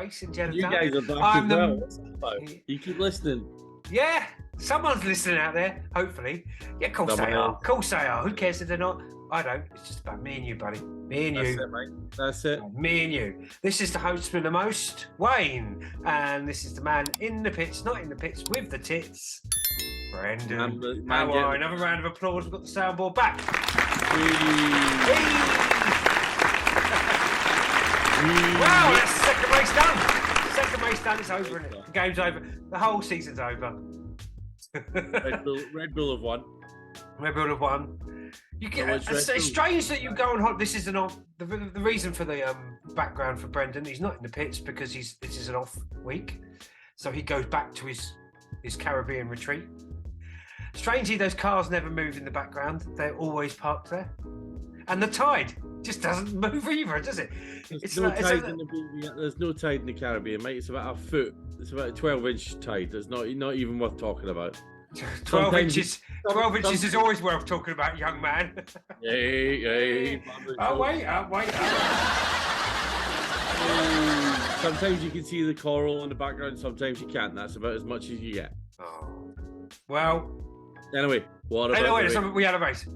racing gentlemen. You guys are back as well. What's that about? You keep listening. Yeah, someone's listening out there, hopefully. Yeah, of course they are. Of course they are. Who cares if they're not? I don't. It's just about me and you, buddy. Me and you. That's it, mate. That's it. Me and you. This is the host with the most, Wayne. And this is the man in the pits, not in the pits, with the tits, Brendan. How are you? Another round of applause. We've got the soundboard back. Wow, that's the second race done. Second race done. It's over, isn't it? The game's over. The whole season's over. Red Bull have won. Red Bull have won. You get. It's strange that you go on hot. This is the reason for the background for Brendan. He's not in the pits because this is an off week, so he goes back to his Caribbean retreat. Strangely, those cars never move in the background. They're always parked there, and the tide just doesn't move either, does it? There's no tide in the Caribbean, mate. It's about a foot. It's about a 12-inch tide. It's not even worth talking about. 12 inches. 12 inches is always worth talking about, young man. Hey. Oh, wait. Sometimes you can see the coral in the background. Sometimes you can't. That's about as much as you get. Oh. Well. Anyway, we had a race.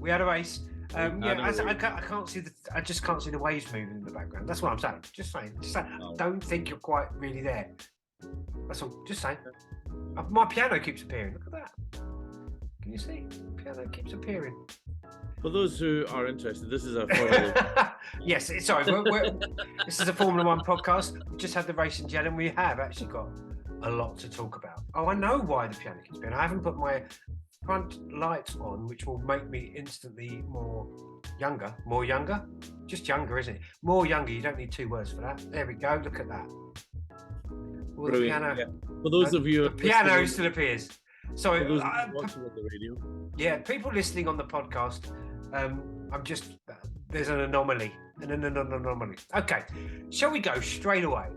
I can't see I just can't see the waves moving in the background. That's what I'm saying. Just saying. I don't think you're quite really there. That's all. Just saying. My piano keeps appearing. Look at that. Can you see? Piano keeps appearing. For those who are interested, this is a Formula. Yes, sorry. This is a Formula One podcast. We just had the race in Jeddah, and we have actually got a lot to talk about. Oh, I know why the piano keeps appearing. I haven't put my front lights on, which will make me instantly more younger. Just younger, isn't it? More younger. You don't need two words for that. There we go. Look at that. Well, the piano. Yeah. For those of you, the piano still appears. Sorry, watching on the radio. Yeah, people listening on the podcast. There's an anomaly. Okay, shall we go straight away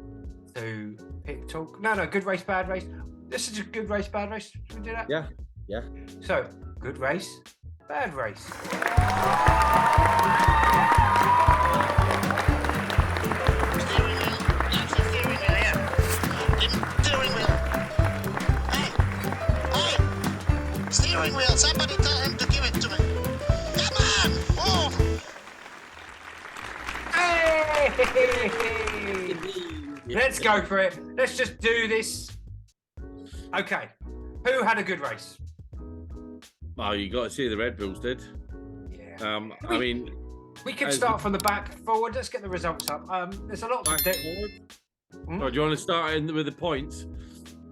to pit talk? No. Good race, bad race. This is a good race, bad race. Should we do that? Yeah. So, good race, bad race. Steering wheel, somebody tell him to give it to me. Come on! Oh. Hey! Let's go for it. Let's just do this. Okay. Who had a good race? Oh, you got to say the Red Bulls did. Yeah. We can start from the back forward. Let's get the results up. There's a lot of forward. Oh, do you want to start with the points?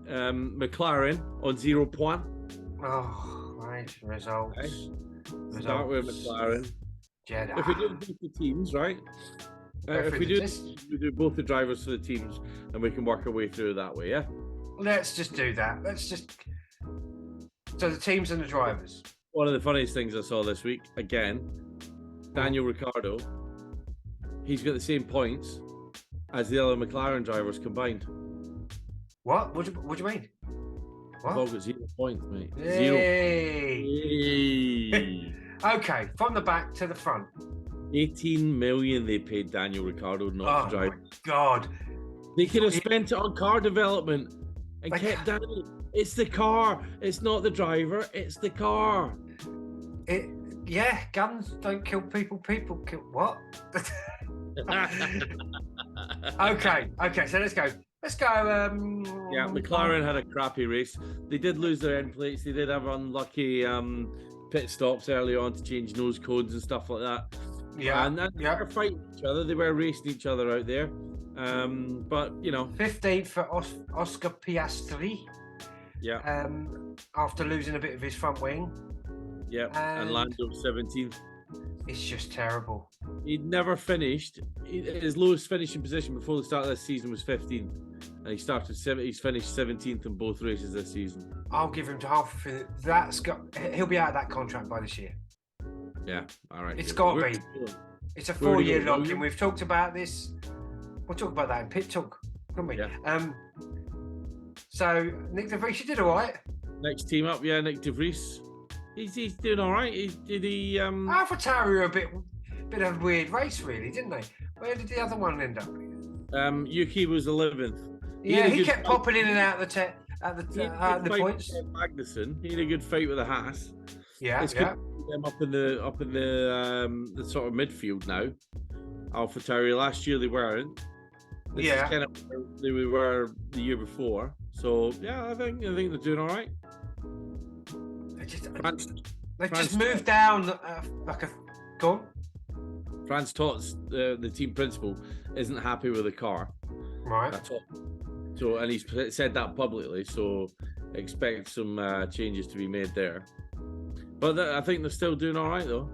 McLaren on 0 points. Oh, right. Results. Start with McLaren. Jeddah. If we do both the teams, right? If we do both the drivers for the teams, and we can work our way through that way, yeah? Let's just do that. So the teams and the drivers. One of the funniest things I saw this week, again, Daniel Ricciardo, he's got the same points as the other McLaren drivers combined. What? What do you mean? What? They've all got 0 points, mate. Yay. 0. Okay, from the back to the front. 18 million they paid Daniel Ricciardo not to drive. Oh my God. They could have spent it on car development and kept Daniel. It's the car. It's not the driver. It's the car. Guns don't kill people. People kill what? Okay. So let's go. McLaren had a crappy race. They did lose their end plates. They did have unlucky pit stops early on to change nose codes and stuff like that. Yeah, and they were fighting each other. They were racing each other out there. But 15th for Oscar Piastri. Yeah. After losing a bit of his front wing. Yeah. And Lando 17th. It's just terrible. He'd never finished. His lowest finishing position before the start of this season was 15th, and he's finished 17th in both races this season. I'll give him to half of it. He'll be out of that contract by this year. Yeah, all right. It's got to be. It's a 4-year lock-in. We've talked about this. We'll talk about that in pit talk, can't we? Yeah. So Nick De Vries, you did all right. Next team up, Nick De Vries. He's doing all right. AlphaTauri were a bit of a weird race, really, didn't they? Where did the other one end up? Yuki was 11th. Yeah, he kept popping in and out of the points. Magnussen, he had a good fight with the Haas. Yeah, it's good to see them up in the sort of midfield now. AlphaTauri last year they weren't. This is kind of where they were the year before. So yeah, I think they're doing all right. They just moved down like a go on. Franz Tott's the team principal isn't happy with the car. Right. That's all. So, and he's said that publicly. So, expect some changes to be made there. But I think they're still doing all right, though.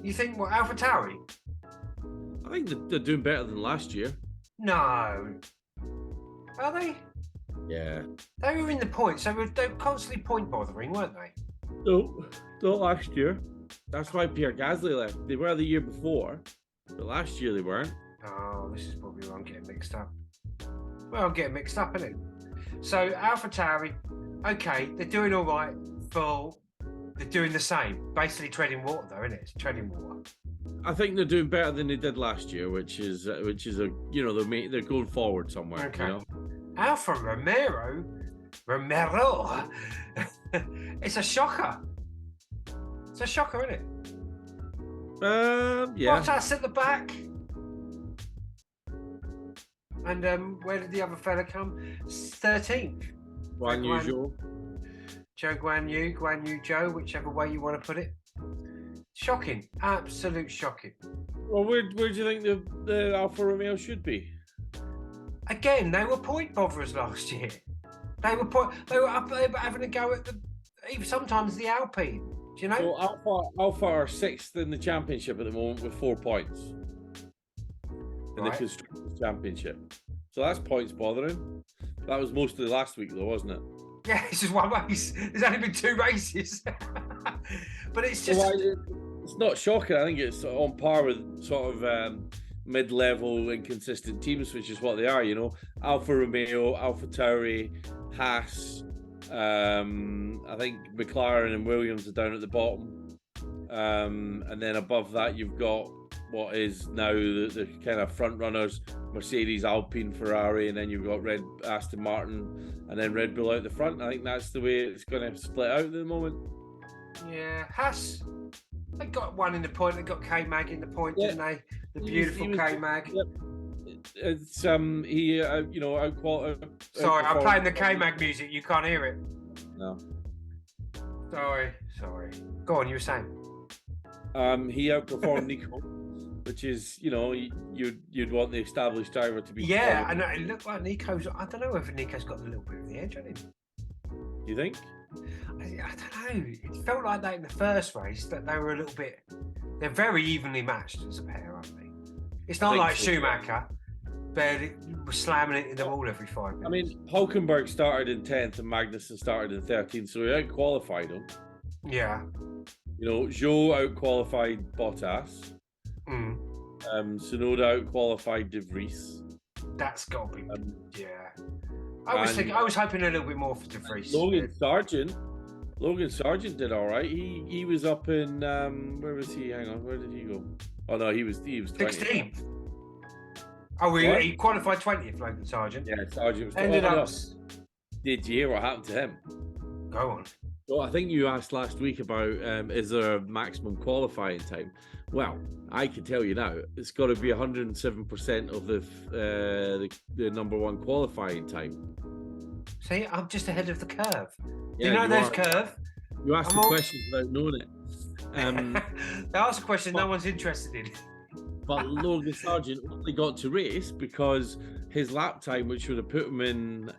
You think what, AlphaTauri? I think they're doing better than last year. No. Are they? Yeah. They were in the points. They were constantly point bothering, weren't they? No, not last year. That's why Pierre Gasly left. They were the year before, but last year they weren't. Oh, this is probably where I'm getting mixed up. Well, I'm getting mixed up, isn't it? So AlphaTauri, okay, they're doing all right. They're doing the same, basically treading water, though, isn't it? It's treading water. I think they're doing better than they did last year, which is a they're going forward somewhere. Okay. You know? Alfa Romero, it's a shocker. It's a shocker, isn't it? Yeah. Bottas at the back. And where did the other fella come? 13th. Guan Yu Zhou. Joe Guan Yu Joe, whichever way you want to put it. Shocking. Absolute shocking. Well, where do you think the Alfa Romeo should be? Again, they were point botherers last year. They were up there having a go at even sometimes the Alpine. Do you know? So Alpha are 6th in the championship at the moment with 4 points in the Constructors' Championship. So that's points bothering. That was mostly last week, though, wasn't it? Yeah, it's just one race. There's only been 2 races. But it's just... it's not shocking. I think it's on par with sort of mid-level inconsistent teams, which is what they are, you know. Alfa Romeo, AlphaTauri, Haas. I think McLaren and Williams are down at the bottom. And then above that, you've got what is now the kind of front runners, Mercedes, Alpine, Ferrari, and then you've got Aston Martin, and then Red Bull out the front. I think that's the way it's going to split out at the moment. Yeah, Haas, they got one in the point. They got K-Mag in the point, didn't they? The beautiful K-Mag. Yep. It's he outqualified. Sorry, I'm playing the K-Mag music. You can't hear it. No. Sorry. Go on. You were saying. He outperformed Nico, which is, you know, you'd want the established driver to be. Yeah, and it looked like Nico's. I don't know whether Nico's got a little bit of the edge on him. Do you think? I don't know. It felt like that in the first race that they were a little bit. They're very evenly matched as a pair, aren't they? It's not like so. Schumacher, barely was slamming it in the wall every 5 minutes. I mean, Hülkenberg started in 10th and Magnussen started in 13th, so he out-qualified him. Yeah. You know, Zhou out-qualified Bottas. Tsunoda out-qualified De Vries. That's got to be. Yeah. I was hoping a little bit more for De Vries. Logan Sargent did all right. He was up in where was he? Hang on, where did he go? Oh no, he was 16th. Oh, he qualified 20th, Logan Sargent. Yeah, Sargent was ended up. Did you hear what happened to him? Go on. Well, I think you asked last week about is there a maximum qualifying time? Well, I can tell you now, it's got to be 107% of the number one qualifying time. See, I'm just ahead of the curve. Yeah, you know there's curve. You asked the question without knowing it. They asked a question no one's interested in. But Logan Sargent only got to race because his lap time, which would have put him in,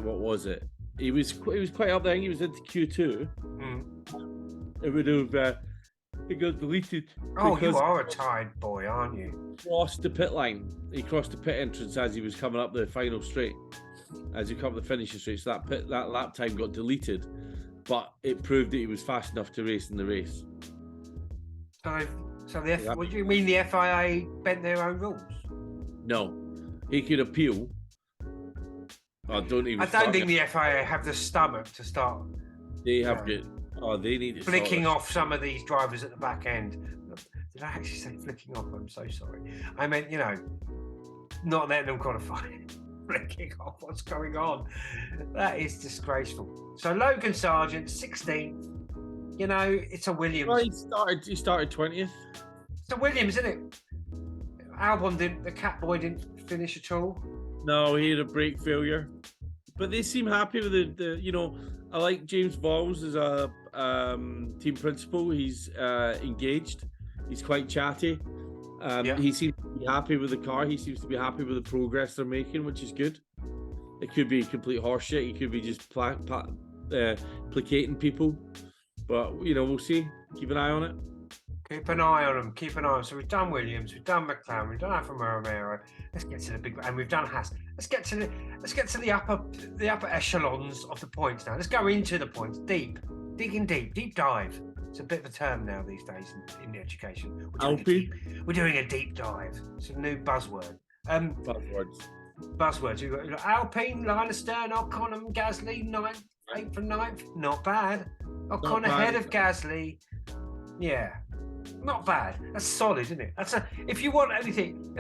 what was it? He was quite up there. He was into Q2. It would have. It got deleted. Oh, you are a tired boy, aren't you? Crossed the pit line. He crossed the pit entrance as he was coming up the final straight. As he come up the finishing straight, so that lap time got deleted, but it proved that he was fast enough to race in the race. So what do you mean the FIA bent their own rules? No, he could appeal. I don't think the FIA have the stomach to start. They have got. Oh, they need to flicking off some of these drivers at the back end. Did I actually say flicking off? I'm so sorry. I meant, not letting them qualify. Flicking off. What's going on? That is disgraceful. So Logan Sargent, 16th. It's a Williams. Well, he started 20th. It's a Williams, isn't it? Albon the Catboy didn't finish at all. No, he had a brake failure. But they seem happy with the I like James Bowles as a team principal. He's engaged. He's quite chatty. He seems to be happy with the car. He seems to be happy with the progress they're making, which is good. It could be complete horseshit. He could be just placating people. But, we'll see. Keep an eye on it. Keep an eye on them. So we've done Williams, we've done McLaren, we've done Alfa Romeo. Let's get to the big, and we've done Haas. Let's get to the upper echelons of the points now. Let's go into the points, digging deep dive. It's a bit of a term now these days in education. We're doing a deep dive. It's a new buzzword. Buzzwords. We've got Alpine, line astern, Ocon and Gasly, 8th and 9th. Not bad. Ocon ahead of Gasly. Yeah. Not bad. That's solid, isn't it? If you want anything,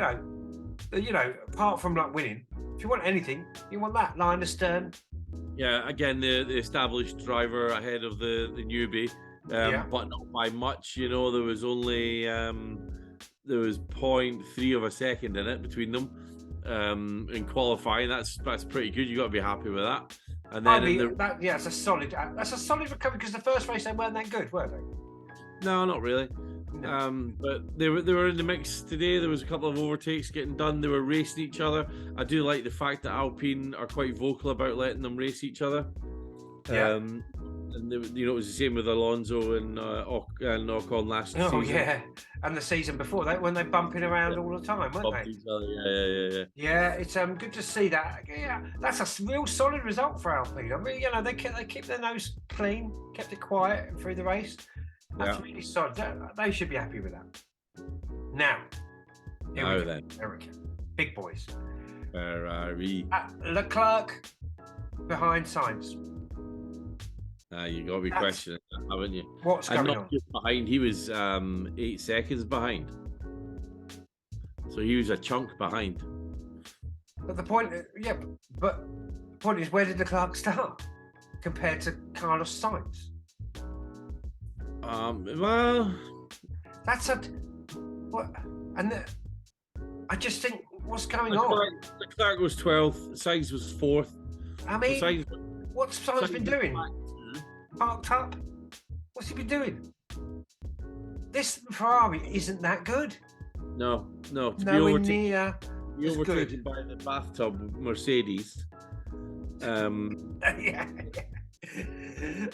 apart from winning, if you want anything, you want that line astern. Yeah, again, the established driver ahead of the newbie, but not by much. There was only there was 0.3 of a second in it between them in qualifying. That's pretty good. You got to be happy with that. And then that's a solid recovery because the first race they weren't that good, were they? No, not really. No. But they were in the mix today. There was a couple of overtakes getting done. They were racing each other. I do like the fact that Alpine are quite vocal about letting them race each other. Yeah. And it was the same with Alonso and Ocon last season. Oh yeah, and the season before that when they bumping around all the time, weren't they? Each other. Yeah. Yeah, it's good to see that. Yeah, that's a real solid result for Alpine. I mean, they keep their nose clean, kept it quiet through the race. That's really solid. They should be happy with that. Now, here we go. Big boys. Ferrari. Leclerc behind Sainz. You got to be questioning that, haven't you? What's going on? Just behind. He was 8 seconds behind. So he was a chunk behind. But the point is, where did Leclerc start compared to Carlos Sainz? Well, that's I just think what's going on? Leclerc was 12th, Sainz was 4th. I mean, what's Sainz been doing? Parked up? What's he been doing? This Ferrari isn't that good. No. To Nowhere be near. Be overtaken by the bathtub Mercedes. Yeah.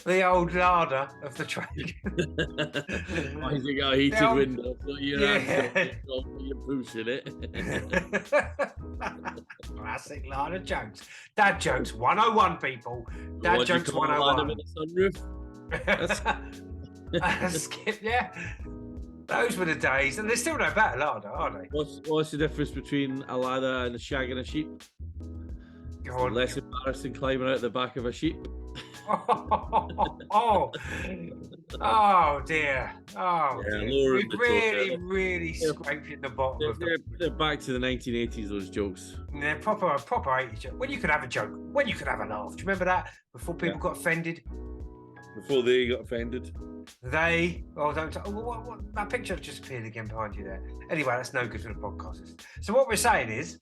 The old larder of the track. I think I heated window, so you're pushing it. Classic larder jokes. Dad jokes 101, people. Dad jokes 101. Skip, yeah. Those were the days, and they're still no better larder, are they? What's the difference between a ladder and a shag and a sheep? Less embarrassing climbing out the back of a sheep. Oh dear. Oh, yeah, dear. We really scraped at the bottom of them. They're back to the 1980s, those jokes. They're proper 80s jokes. When you could have a joke, when you could have a laugh. Do you remember that? Before people got offended? Before they got offended? What, that picture just appeared again behind you there. Anyway, that's no good for the podcast. So what we're saying is,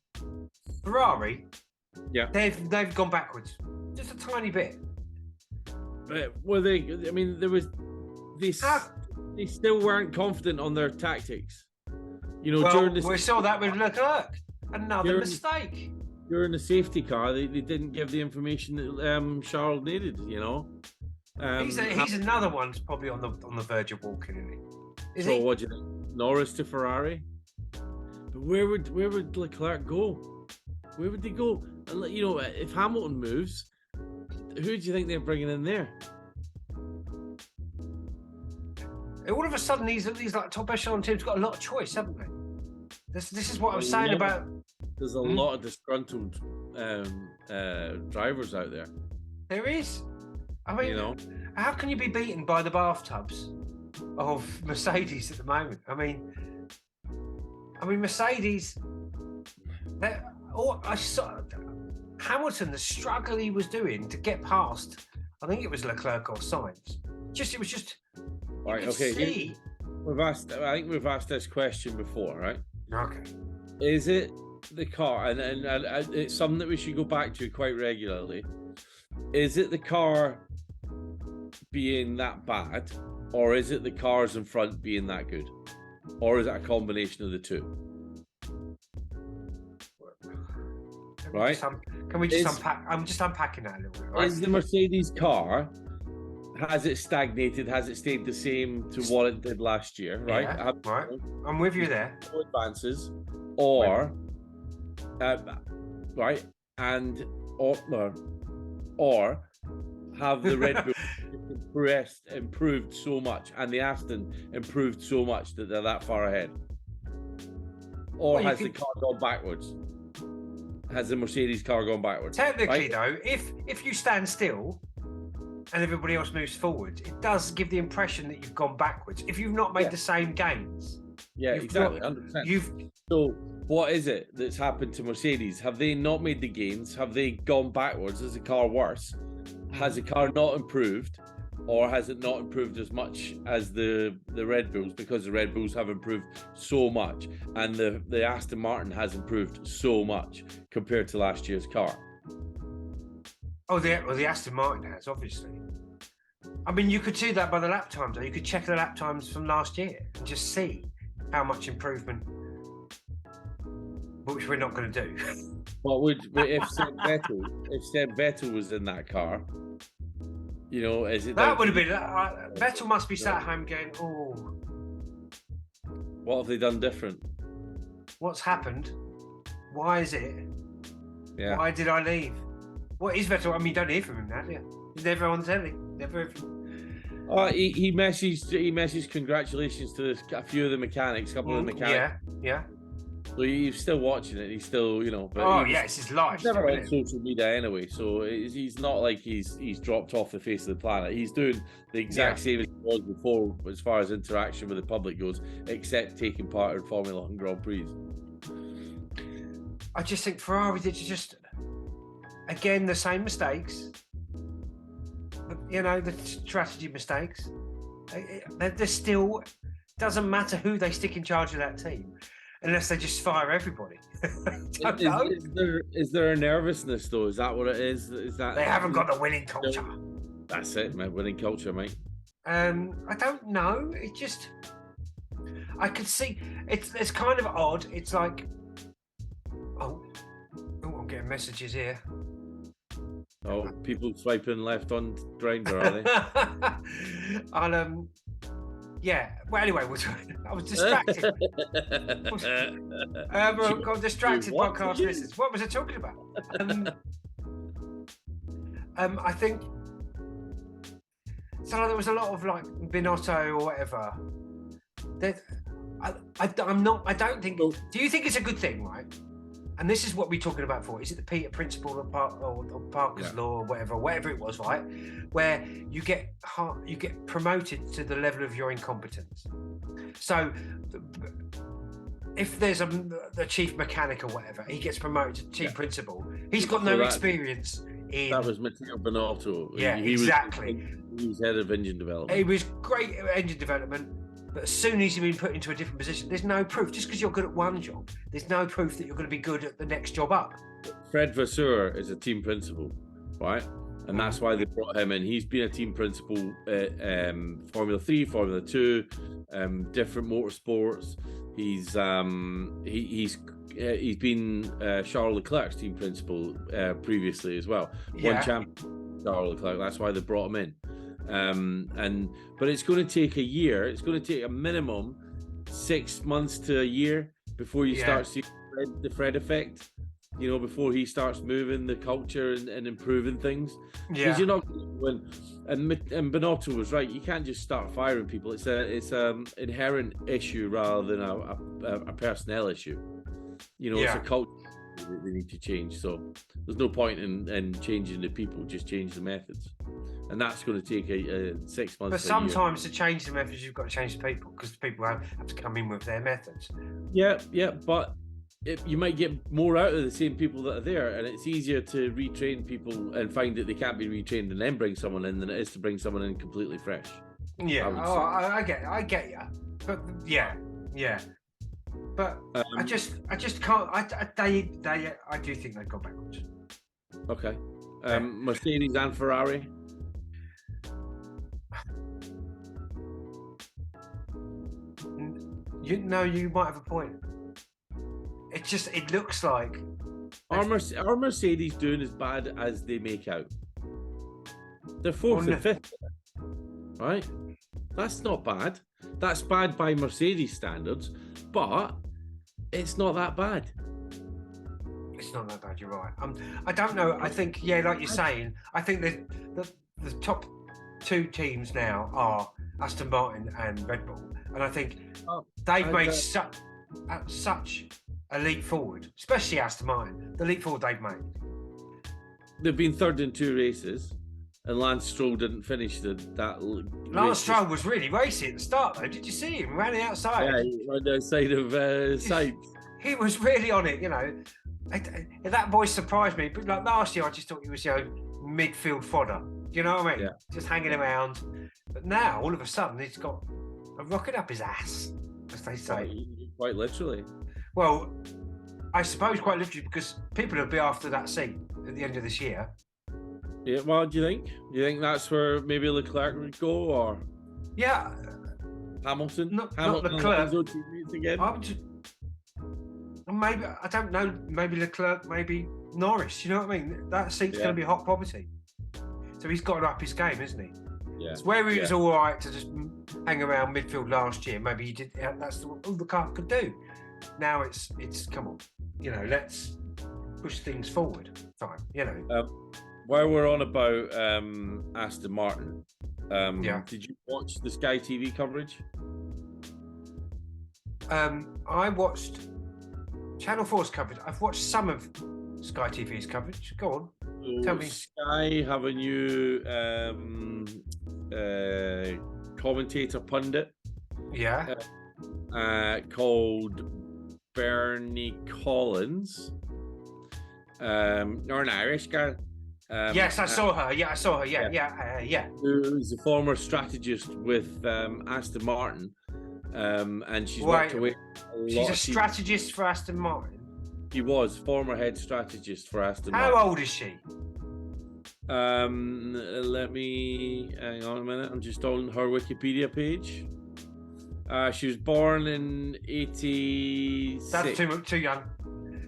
Ferrari, they've gone backwards. Just a tiny bit. Well, they still weren't confident on their tactics. During the we saw that with Leclerc. Another mistake. During the safety car, they didn't give the information that Charles needed. He's another one probably on the verge of walking, isn't he? What do you think? Norris to Ferrari? But where would Leclerc go? Where would they go? And if Hamilton moves, who do you think they're bringing in there? All of a sudden, these like top echelon teams got a lot of choice, haven't they? This is what I was saying about. There's a lot of disgruntled drivers out there. There is. I mean, how can you be beaten by the bathtubs of Mercedes at the moment. I mean, Mercedes. I saw Hamilton, the struggle he was doing to get past. I think it was Leclerc or Sainz. It was just. Right. Okay. See, I think we've asked this question before, right? Okay. Is it the car, and it's something that we should go back to quite regularly? Is it the car being that bad, or is it the cars in front being that good, or is it a combination of the two? Right? Can we just unpack? I'm just unpacking that a little bit. Right? Is the Mercedes car, has it stagnated? Has it stayed the same to what it did last year? Right. Yeah, right. I'm with you there. No advances, or right, and or have the Red Bull improved so much, and the Aston improved so much that they're that far ahead, or has the car gone backwards? Has the Mercedes car gone backwards? Technically, though, if you stand still and everybody else moves forward, it does give the impression that you've gone backwards. If you've not made the same gains. Yeah, exactly. 100%. So what is it that's happened to Mercedes? Have they not made the gains? Have they gone backwards? Is the car worse? Has the car not improved? Or has it not improved as much as the Red Bulls, because the Red Bulls have improved so much, and the Aston Martin has improved so much compared to last year's car? Oh, the Aston Martin has, obviously. I mean, you could do that by the lap times. Or you could check the lap times from last year and just see how much improvement, which we're not going to do. Well, if Seb Vettel was in that car, you know, is it that would have been Vettel must be sat at home going, "Oh, what have they done different? What's happened? Why is it? Yeah. Why did I leave? What is Vettel? I mean, you don't hear from him now, do you? He's never on telly. Never heard from him. Oh, he messaged congratulations to a few of the mechanics, a couple of the mechanics. Yeah. So he's still watching it. He's still, you know. But it's his life. He's never on social media anyway, so he's not like he's dropped off the face of the planet. He's doing the exact same as he was before, as far as interaction with the public goes, except taking part in Formula 1 Grand Prix. I just think Ferrari did just, again, the same mistakes. You know, the strategy mistakes. They're still, doesn't matter who they stick in charge of that team, unless they just fire everybody. Is there a nervousness though? Is that what it is? Is that they haven't got the winning culture? That's it, mate. Winning culture, mate. I don't know. It just, I could see it's kind of odd. It's like, oh, I'm getting messages here. Oh, people swiping left on Grindr, are they? I'll yeah. Well, anyway, I was distracted. Got distracted podcast listeners. What was I talking about? I think so. There was a lot of like Binotto or whatever. I don't think. Do you think it's a good thing, right? And this is what we're talking about for. Is it the Peter Principle or Parker's Law or whatever it was, right? Where you get promoted to the level of your incompetence. So if there's the chief mechanic or whatever, he gets promoted to chief principal. He's got no experience in. That was Matteo Binotto. Yeah, exactly. He was head of engine development. He was great at engine development. But as soon as you've been put into a different position, there's no proof. Just because you're good at one job, there's no proof that you're going to be good at the next job up. Fred Vasseur is a team principal, right? And that's why they brought him in. He's been a team principal at Formula 3, Formula 2, different motorsports. He's been Charles Leclerc's team principal previously as well. One champion, Charles Leclerc. That's why they brought him in. But it's going to take a year. It's going to take a minimum 6 months to a year before you start seeing the Fred effect. You know, before he starts moving the culture and improving things. Because you're not going to win. And Binotto was right. You can't just start firing people. It's an inherent issue rather than a personnel issue. You know, it's a culture that they need to change. So there's no point in changing the people. Just change the methods. and that's going to take 6 months. But sometimes to change the methods, you've got to change the people, because the people have to come in with their methods. Yeah, but you might get more out of the same people that are there, and it's easier to retrain people and find that they can't be retrained and then bring someone in than it is to bring someone in completely fresh. Yeah, I get you. But yeah. But I just can't. I do think they've gone backwards. Okay. Mercedes and Ferrari. You might have a point. It looks like. Are Mercedes doing as bad as they make out? They're fourth and fifth, right? That's not bad. That's bad by Mercedes standards, but it's not that bad. It's not that bad. You're right. I don't know. I think like you're saying. I think the top two teams now are Aston Martin and Red Bull, and I think they've made such a leap forward, especially Aston Martin. The leap forward they've made. They've been third in 2 races, and Lance Stroll didn't finish that. Lance Stroll was really racy at the start, though. Did you see him? He ran the outside. Yeah, he ran the outside of Sainz. He was really on it, That boy surprised me. But like last year, I just thought he was, midfield fodder. You know what I mean? Yeah. Just hanging around. But now, all of a sudden, he's got a rocket up his ass, as they say. Quite literally. Well, I suppose quite literally, because people will be after that seat at the end of this year. Yeah, well, do you think? Do you think that's where maybe Leclerc would go, or? Yeah. Hamilton? Not Leclerc. Again? Maybe, I don't know, maybe Leclerc, maybe Norris, you know what I mean? That seat's going to be hot property. So he's got to up his game, isn't he? Yeah. It's where he was all right to just hang around midfield last year. Maybe he did. That's all the car could do. Now it's come on, let's push things forward. Fine, While we're on about Aston Martin, did you watch the Sky TV coverage? I watched Channel 4's coverage. I've watched some of Sky TV's coverage. Go on, tell me. Sky have a new commentator pundit. Yeah. Called Bernie Collins. You're an Irish guy. Yes, I saw her. Yeah, I saw her. Yeah. Who's a former strategist with Aston Martin, and she's worked away. She's a strategist for Aston Martin. She was former head strategist for Aston Martin. How old is she? Let me hang on a minute. I'm just on her Wikipedia page. She was born in 86. That's too young.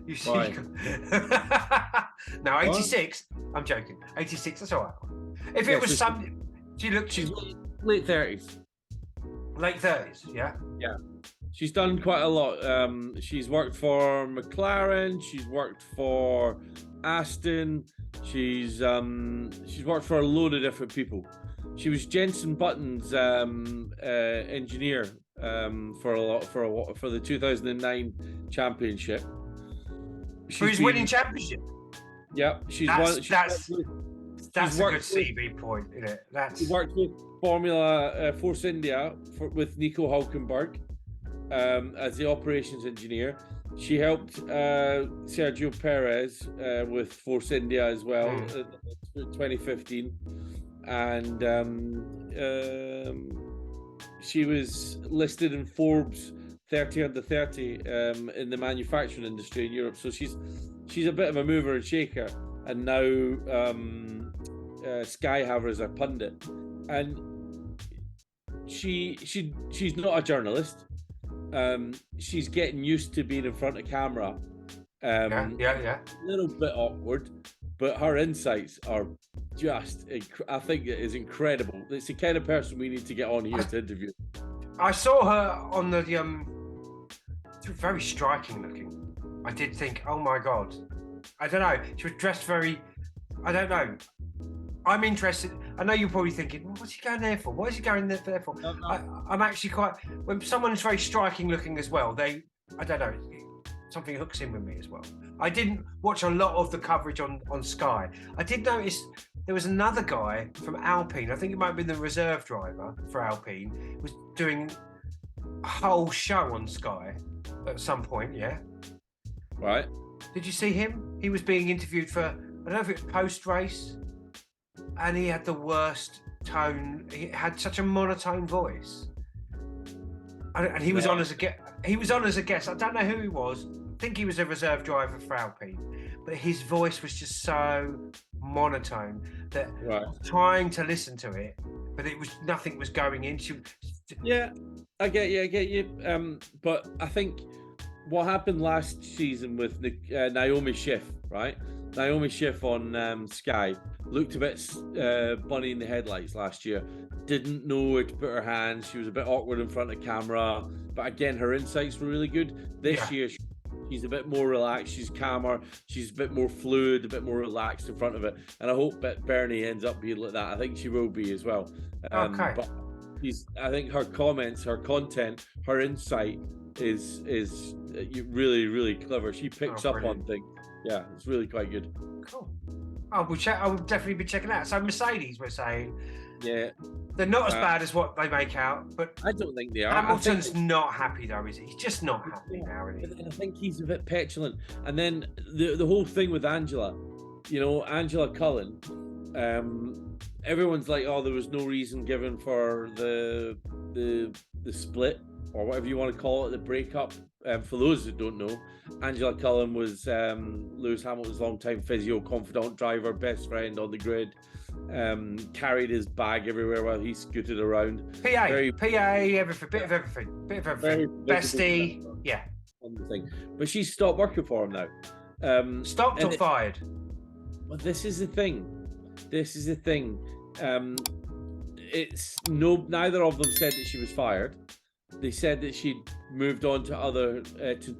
You see? No, 86. I'm joking. 86. That's all right. If it was something, she's late 30s. Late 30s. Yeah. Yeah. She's done quite a lot. She's worked for McLaren. She's worked for Aston. She's worked for a load of different people. She was Jenson Button's engineer for the 2009 championship. Who's winning championship? Yeah, that's a good CV point, isn't it? She worked with Formula Force India with Nico Hulkenberg as the operations engineer. She helped Sergio Perez with Force India as well in 2015, and she was listed in Forbes 30 under 30 in the manufacturing industry in Europe. So she's a bit of a mover and shaker, and now Sky have her as a pundit, and she's not a journalist. She's getting used to being in front of camera. A little bit awkward, but her insights are just, I think it is incredible. It's the kind of person we need to get on here to interview. I saw her on the very striking looking. I did think, oh my God. I don't know. She was dressed very, I don't know. I'm interested. I know you're probably thinking, well, what's he going there for? What is he going there for? I'm actually quite, when someone's very striking looking as well, I don't know. something hooks in with me as well. I didn't watch a lot of the coverage on Sky. I did notice there was another guy from Alpine. I think it might have been the reserve driver for Alpine. Was doing a whole show on Sky at some point. Yeah. Right. Did you see him? He was being interviewed for, I don't know if it was post-race, and he had the worst tone. He had such a monotone voice. And he was on as a guest. He was on as a guest. I don't know who he was. I think he was a reserve driver for Alpine. But his voice was just so monotone that I was trying to listen to it, but nothing was going into. Yeah, I get you. But I think what happened last season with Naomi Schiff, right? Naomi Schiff on Sky looked a bit bunny in the headlights last year. Didn't know where to put her hands. She was a bit awkward in front of camera. But again, her insights were really good. This year, she's a bit more relaxed. She's calmer. She's a bit more fluid, a bit more relaxed in front of it. And I hope that Bernie ends up being like that. I think she will be as well. Okay. But I think her comments, her content, her insight is really, really clever. She picks up on things. Yeah, it's really quite good. Cool. I will definitely be checking out. So Mercedes, we're saying, they're not as bad as what they make out, but I don't think they are. Hamilton's not happy though, is he? He's just not happy now, is he? But then I think he's a bit petulant. And then the whole thing with Angela, Angela Cullen, everyone's like, oh, there was no reason given for the split or whatever you want to call it, the breakup. For those that don't know, Angela Cullen was Lewis Hamilton's longtime physio, confidant, driver, best friend on the grid. Carried his bag everywhere while he scooted around. PA, everything, bit of everything. Bestie, yeah. But she's stopped working for him now. Stopped or fired? Well, this is the thing. Neither of them said that she was fired. They said that she'd moved on to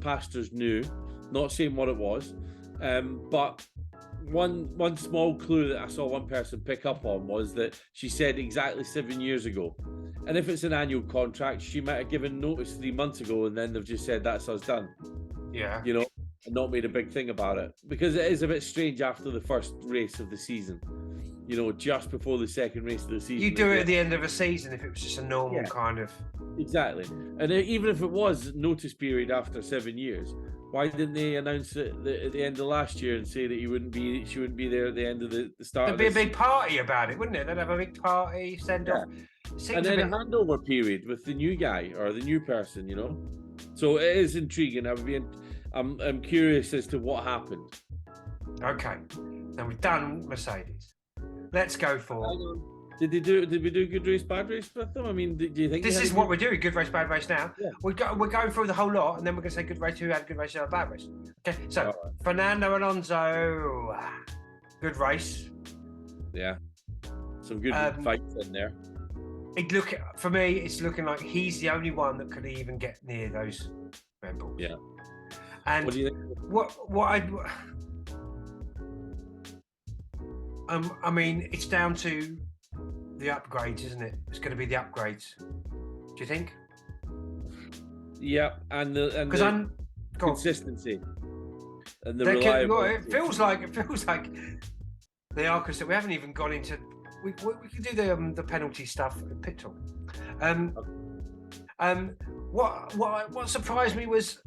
pastures new, not saying what it was. But one small clue that I saw one person pick up on was that she said exactly 7 years ago. And if it's an annual contract, she might have given notice 3 months ago, and then they've just said that's us done. Yeah. And not made a big thing about it, because it is a bit strange after the first race of the season. Just before the second race of the season. You do it at the end of a season if it was just a normal kind of. Exactly. And even if it was notice period after 7 years, why didn't they announce it at the end of last year and say that she wouldn't be there at the end of the start? There'd be a big party about it, wouldn't it? They'd have a big party, send off. And then a handover period with the new guy or the new person, So it is intriguing. I'm curious as to what happened. Okay. Now we've done Mercedes. Let's go for. Did we do good race, bad race with them? I mean, do you think this is what we're doing? Good race, bad race. Now we're going through the whole lot, and then we're going to say good race, who had a good race, who had a bad race. Okay, so Fernando Alonso, good race. Yeah, some good fights in there. For me, it's looking like he's the only one that could even get near those Red Bulls. Yeah. And what do you think? I mean, it's down to the upgrades, isn't it? It's going to be the upgrades. Do you think? Yeah, and the consistency and the reliability. It feels like they are, because we haven't even gone into. We can do the penalty stuff at pit talk. What surprised me was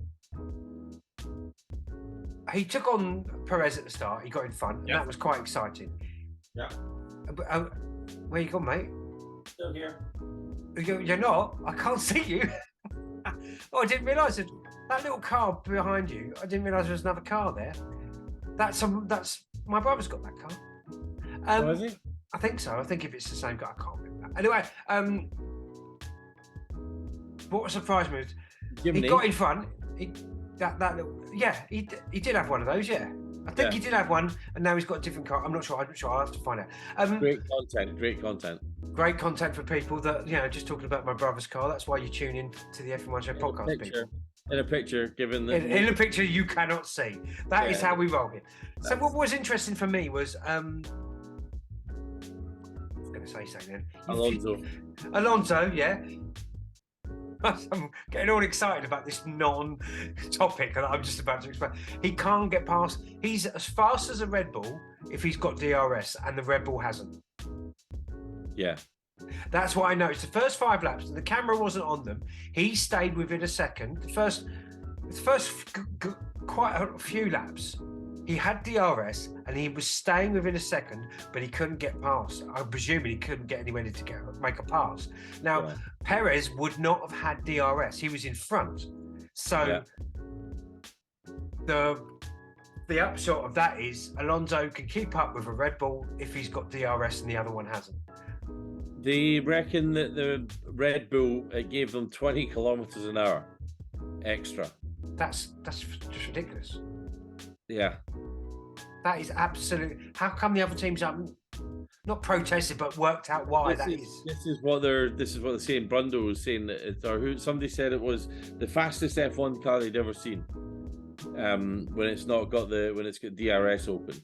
he took on Perez at the start. He got in front, and that was quite exciting. Yeah. Where you gone, mate? Still here. You're not? I can't see you. Oh, I didn't realise that little car behind you. I didn't realise there was another car there. That's my brother's got that car. Is it? I think so. I think if it's the same guy, I can't remember. Anyway, what surprised me was he got in front. He did have one of those. Yeah, I think he did have one, and now he's got a different car. I'm not sure. I'll have to find out. Great content for people that just talking about my brother's car. That's why you tune in to the F1 Show podcast, people. In a picture, given that in a picture you cannot see. That is how we roll here. So what was interesting for me was I was going to say something then. Alonso, yeah. I'm getting all excited about this non-topic that I'm just about to explain. He can't get past. He's as fast as a Red Bull if he's got DRS, and the Red Bull hasn't. Yeah. That's what I noticed. The first 5 laps, and the camera wasn't on them. He stayed within a second. The first quite a few laps, he had DRS and he was staying within a second, but he couldn't get past. I'm presuming he couldn't get anywhere to make a pass. Now, Perez would not have had DRS. He was in front. So the upshot of that is Alonso can keep up with a Red Bull if he's got DRS and the other one hasn't. They reckon that the Red Bull gave them 20 kilometers an hour extra. That's just ridiculous. Yeah. That is absolutely. How come the other teams haven't not protested but worked out why that is? This is what they're saying. Brundle was saying that somebody said it was the fastest F1 car they'd ever seen. When it's got DRS open,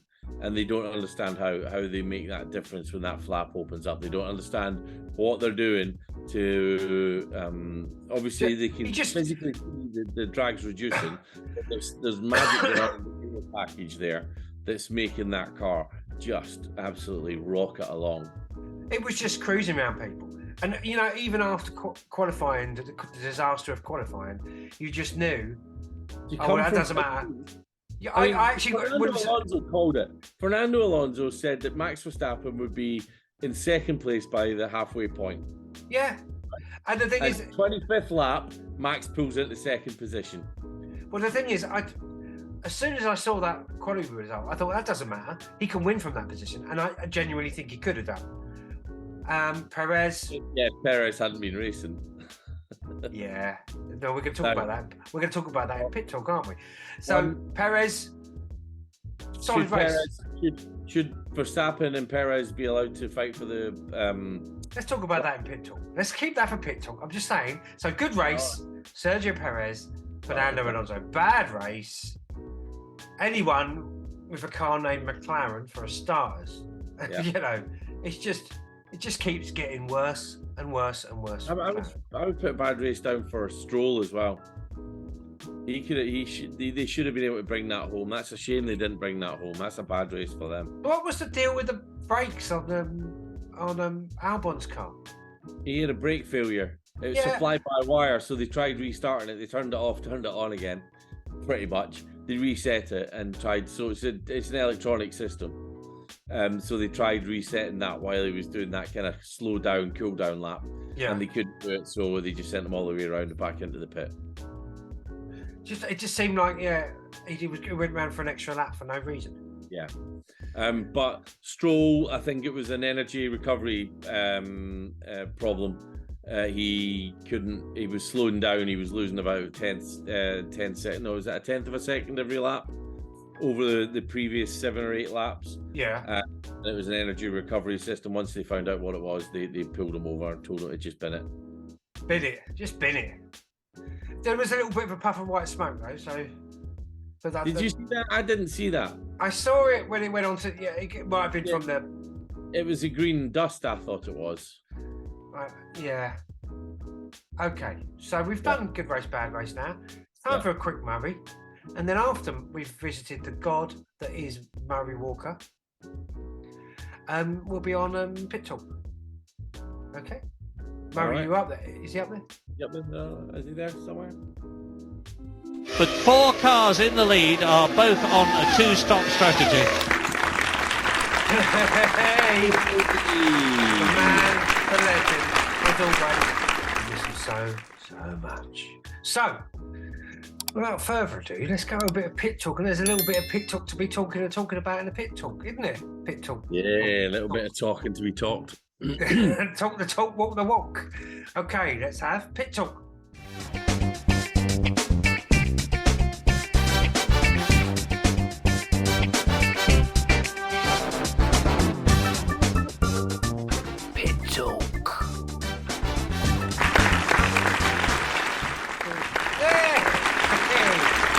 and they don't understand how they make that difference when that flap opens up. They don't understand what they're doing to obviously they can physically see the drag's reducing, but there's magic around the fuel package there that's making that car just absolutely rocket along. It was just cruising around people, and even after qualifying, the disaster of qualifying, you just knew that doesn't matter. Yeah, I actually Fernando Alonso called it. Fernando Alonso said that Max Verstappen would be in second place by the halfway point. Yeah, and the thing is, 25th lap, Max pulls into second position. Well, the thing is, as soon as I saw that quality result, I thought that doesn't matter. He can win from that position, and I genuinely think he could have done. Perez. Yeah, Perez hadn't been racing. Yeah, no, we're going to talk about that. We're going to talk about that in pit talk, aren't we? So Perez, solid race. Should Verstappen and Perez be allowed to fight for the? Let's talk about that in pit talk. Let's keep that for pit talk. I'm just saying. So good race, Sergio Perez, Fernando Alonso. Bad race. Anyone with a car named McLaren for a starters. Yeah. It just keeps getting worse and worse and worse. I would put a bad race down for Stroll as well. They should have been able to bring that home. That's a shame they didn't bring that home. That's a bad race for them. What was the deal with the brakes on Albon's car? He had a brake failure. It was supplied by wire, so they tried restarting it. They turned it off, turned it on again, pretty much. They reset it and tried. So it's an electronic system. So they tried resetting that while he was doing that kind of slow down, cool down lap. Yeah. And they couldn't do it, so they just sent him all the way around and back into the pit. It just seemed like he went around for an extra lap for no reason. Yeah. But Stroll, I think it was an energy recovery problem. He was slowing down. He was losing about 10 seconds. No, was that a tenth of a second every lap over the previous 7 or 8 laps? Yeah. And it was an energy recovery system. Once they found out what it was, they pulled him over and told him to just bin it. Just bin it. There was a little bit of a puff of white smoke though, so. Did you see that? I didn't see that. I saw it when it went on to. Yeah, it might have been from the. It was a green dust. I thought it was. Yeah. Okay, so we've done good race, bad race now. It's time for a quick Murray, and then after we've visited the god that is Murray Walker, we'll be on pit talk. Okay. Murray, you up there? Is he up there? Yep, is he there somewhere? But 4 cars in the lead are both on a 2-stop strategy. Hey! The man, the legend, as always. Listen so much. So, without further ado, let's go a bit of pit talk. And there's a little bit of pit talk to be talking about in the pit talk, isn't it? Pit talk. Yeah, a little bit of talking to be talked. Talk the talk, walk the walk. Okay, let's have pit talk. Pit talk.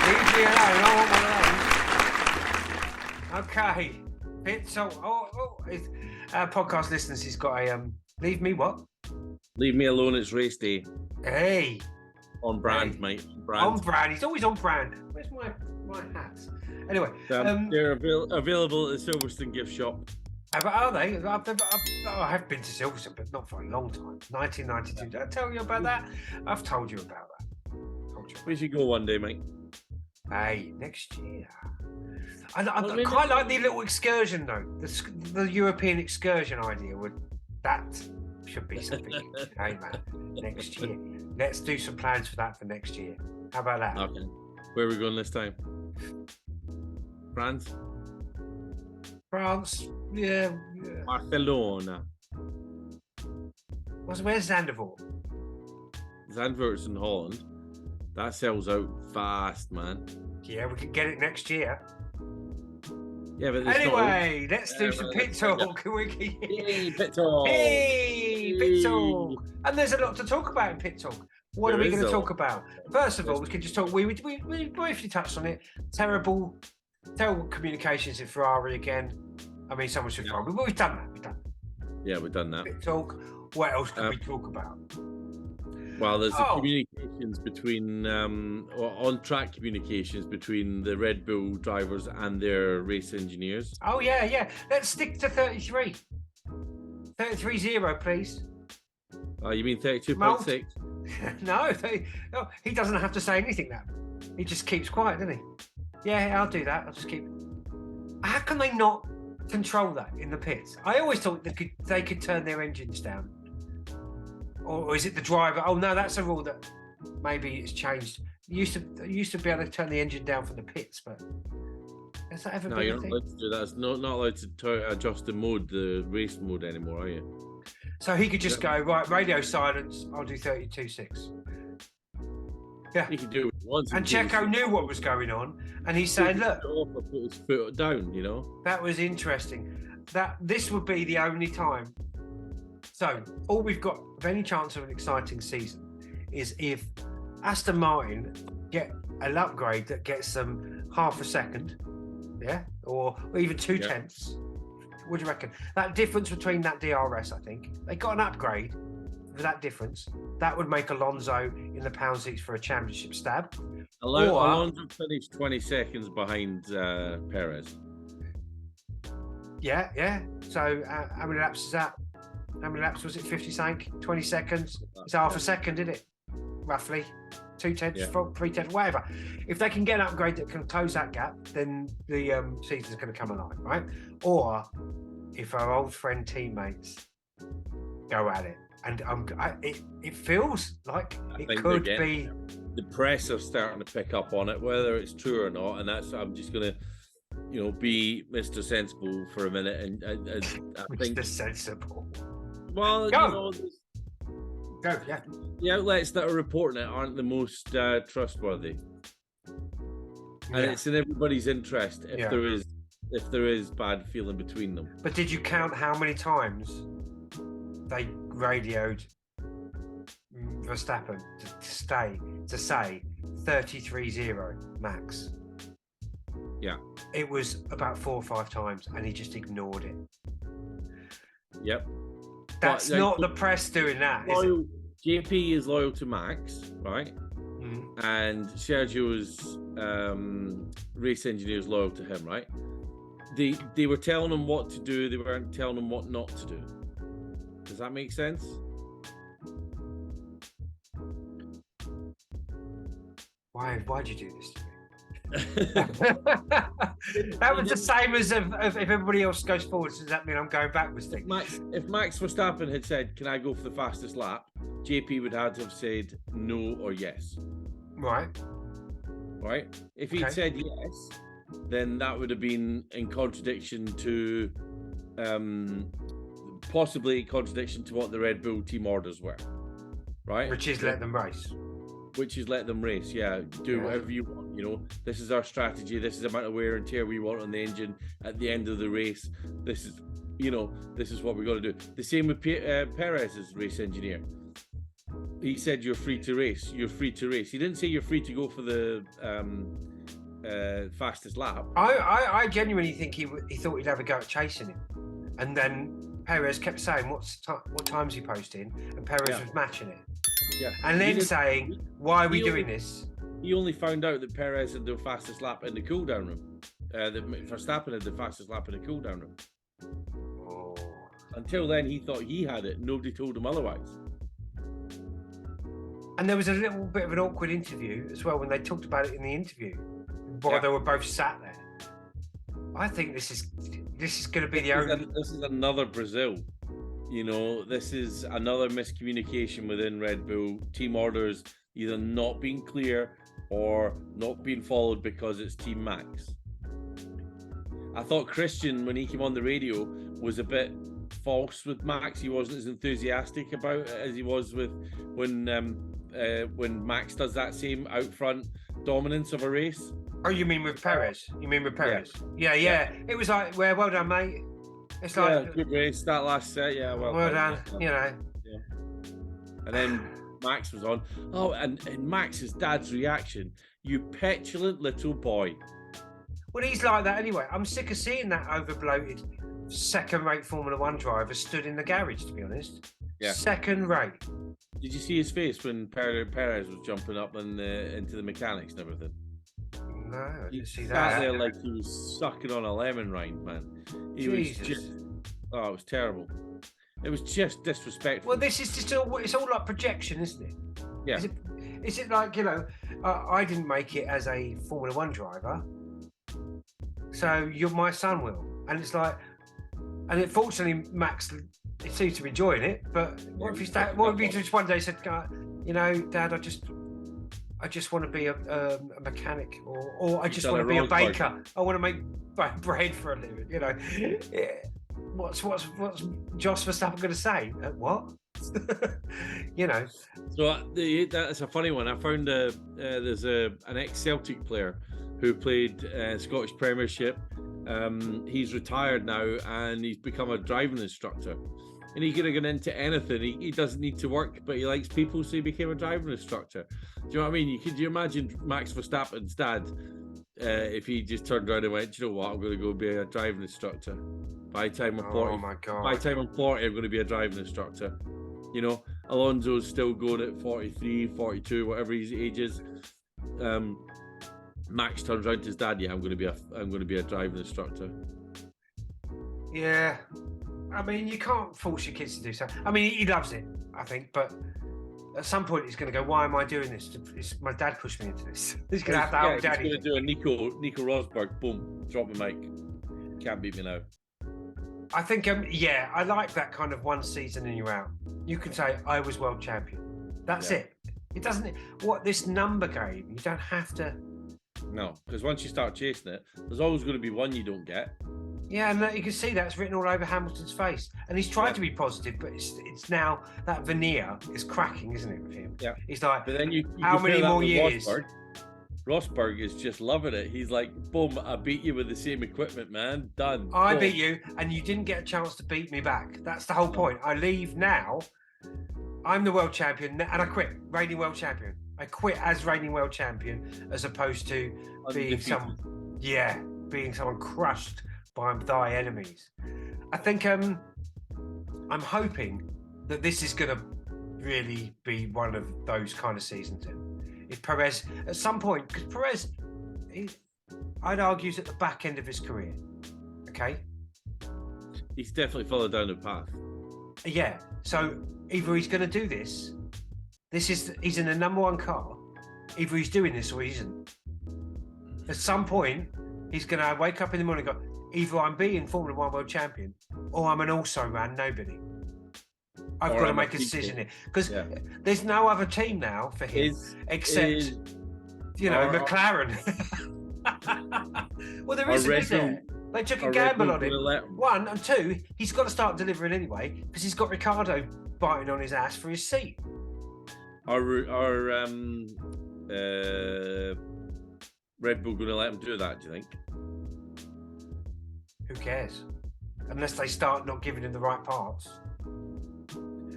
Leave me alone. I want one of those. Okay, pit talk. Podcast listeners, he's got a leave me what? Leave me alone. It's race day. Hey. On brand, mate. On brand. He's always on brand. Where's my hats? Anyway, they're available at the Silverstone gift shop. Are they? I have been to Silverstone, but not for a long time. 1992. Did I tell you about that? I've told you about that. We should go one day, mate. Hey, next year. I quite like the little excursion, though. The European excursion idea that should be something. Hey, man, next year. Let's do some plans for that for next year. How about that? Okay. Where are we going this time? France? France, yeah. Barcelona. Where's Zandvoort? Zandvoort's in Holland. That sells out fast, man. Yeah, we could get it next year. Yeah, but anyway, let's do some pit talk. Hey, pit talk. Hey, pit talk. And there's a lot to talk about in pit talk. What are we going to talk about? First of all, we could just talk. We briefly touched on it. Terrible communications in Ferrari again. I mean, someone should Ferrari. But we've done that. Yeah, we've done that. Pit talk. What else can we talk about? Well, there's the communications between, or on-track communications between the Red Bull drivers and their race engineers. Oh, yeah. Let's stick to 33. 33-0, please. You mean 32.6? No, he doesn't have to say anything now. He just keeps quiet, doesn't he? Yeah, I'll do that. I'll just keep... How can they not control that in the pits? I always thought they could turn their engines down. Or is it the driver? Oh no, that's a rule that maybe it's changed. You used to be able to turn the engine down from the pits, but has that ever been? No, you're not allowed to do that. It's not allowed to adjust the race mode anymore, are you? So he could just go, right, radio silence, I'll do 32.6. Yeah. He could do it once. And Checo knew what was going on, and he's saying, look, put his foot down, you know. That was interesting. That this would be the only time. So all we've got of any chance of an exciting season is if Aston Martin get an upgrade that gets them half a second, yeah, or even 2/10. What do you reckon? That difference between that DRS, I think they got an upgrade for that difference. That would make Alonso in the pound seats for a championship stab. Alonso finished 20 seconds behind Perez. Yeah. So how many laps is that? How many laps was it? 50 something? 20 seconds? It's half a second, isn't it? Roughly. 2/10, 3/10, whatever. If they can get an upgrade that can close that gap, then the season's going to come alive, right? Or if our old friend teammates go at it. And it feels like it could be. The press are starting to pick up on it, whether it's true or not. And I'm just going to, be Mr. Sensible for a minute. And I think Mr. Sensible. Well, Go, yeah. The outlets that are reporting it aren't the most trustworthy, and it's in everybody's interest if there is bad feeling between them. But did you count how many times they radioed Verstappen to say 33-0 max? Yeah, it was about 4 or 5 times, and he just ignored it. Yep. That's not the press doing that, is it? JP is loyal to Max, right? Mm. And Sergio's race engineer is loyal to him, right? They were telling him what to do. They weren't telling him what not to do. Does that make sense? Why'd you do this to me? That was the same as if everybody else goes forward. Does that mean I'm going backwards? If Max Verstappen had said, "Can I go for the fastest lap?" JP would have to have said no or yes. Right. If he'd said yes, then that would have been in contradiction to, possibly contradiction to what the Red Bull team orders were. Right. Which is let them race. Do whatever you want. This is our strategy. This is the amount of wear and tear we want on the engine at the end of the race. This is what we got to do. The same with Perez's race engineer. He said, "You're free to race. You're free to race." He didn't say you're free to go for the fastest lap. I genuinely think he thought he'd have a go at chasing him, and then Perez kept saying, "What time's he posting?" And Perez was matching it. Yeah. And then saying, why are we doing this? He only found out that Perez had the fastest lap in the cool-down room. That Verstappen had the fastest lap in the cool-down room. Oh. Until then, he thought he had it. Nobody told him otherwise. And there was a little bit of an awkward interview as well when they talked about it in the interview while they were both sat there. I think this is going to be the only. This is another Brazil. You know, this is another miscommunication within Red Bull. Team orders either not being clear or not being followed because it's Team Max. I thought Christian, when he came on the radio, was a bit false with Max. He wasn't as enthusiastic about it as he was with when Max does that same out front dominance of a race. Oh, you mean with Perez? You mean with Perez? Yeah. It was like, well done, mate. It's like good race that last set. Yeah, well done. You know. Yeah. And then Max was on. Oh, and Max's dad's reaction. You petulant little boy. Well, he's like that anyway. I'm sick of seeing that overbloated second-rate Formula One driver stood in the garage, to be honest. Yeah. Second rate. Did you see his face when Perez was jumping up into the mechanics and everything? No, I didn't see Sat that. there like he was sucking on a lemon rind, man. He Jesus. was just, it was terrible. It was just disrespectful. Well, this is just it's all like projection, isn't it? Yeah. Is it like, you know, I didn't make it as a Formula One driver, so my son will. And it's like, and fortunately, Max, it seems to be enjoying it. But what if he just one day said, you know, Dad, I just want to be a mechanic, or I just want to be a baker. I want to make bread for a living. You know, what's Jos Verstappen going to say? What? You know. So that's a funny one. I found there's an ex-Celtic player who played Scottish Premiership. He's retired now and he's become a driving instructor. And he could have gone into anything. He doesn't need to work, but he likes people, so he became a driving instructor. Do you know what I mean? Could you imagine Max Verstappen's dad if he just turned around and went, you know what, I'm going to go be a driving instructor. By the time I'm 40, oh my God. By the time I'm 40, I'm going to be a driving instructor. You know, Alonso's still going at 43, 42, whatever his age is. Max turns around to his dad, yeah, I'm going to be a driving instructor. Yeah. I mean, you can't force your kids to do so. I mean, he loves it, I think, but at some point he's going to go, why am I doing this? My dad pushed me into this. He's going to have to help daddy. He's going to do a Nico Rosberg, boom, drop the mic. Can't beat me now. I think, I like that kind of one season and you're out. You can say, I was world champion. That's it. It doesn't, this number game, you don't have to. No, because once you start chasing it, there's always going to be one you don't get. Yeah, and you can see that's written all over Hamilton's face. And he's tried to be positive, but it's now that veneer is cracking, isn't it, with him? Yeah. He's like, but then you how many more years? Rosberg is just loving it. He's like, boom, I beat you with the same equipment, man. Done. I beat you, and you didn't get a chance to beat me back. That's the whole point. I leave now. I'm the world champion, and I quit, reigning world champion. I quit as reigning world champion, as opposed to being someone crushed by thy enemies. I think I'm hoping that this is going to really be one of those kind of seasons. If Perez, at some point, because Perez, I'd argue, is at the back end of his career. Okay, he's definitely followed down the path. Yeah. So either he's going to do this. He's in the number one car. Either he's doing this or he isn't. At some point, he's going to wake up in the morning and go, either I'm being Formula One world champion or I'm an also-ran nobody. I've got to make a decision here. Because there's no other team now for him except, McLaren. Well, there isn't, is there? They took a gamble on him. One, and two, he's got to start delivering anyway because he's got Ricciardo biting on his ass for his seat. Are Red Bull going to let him do that, do you think? Who cares? Unless they start not giving him the right parts.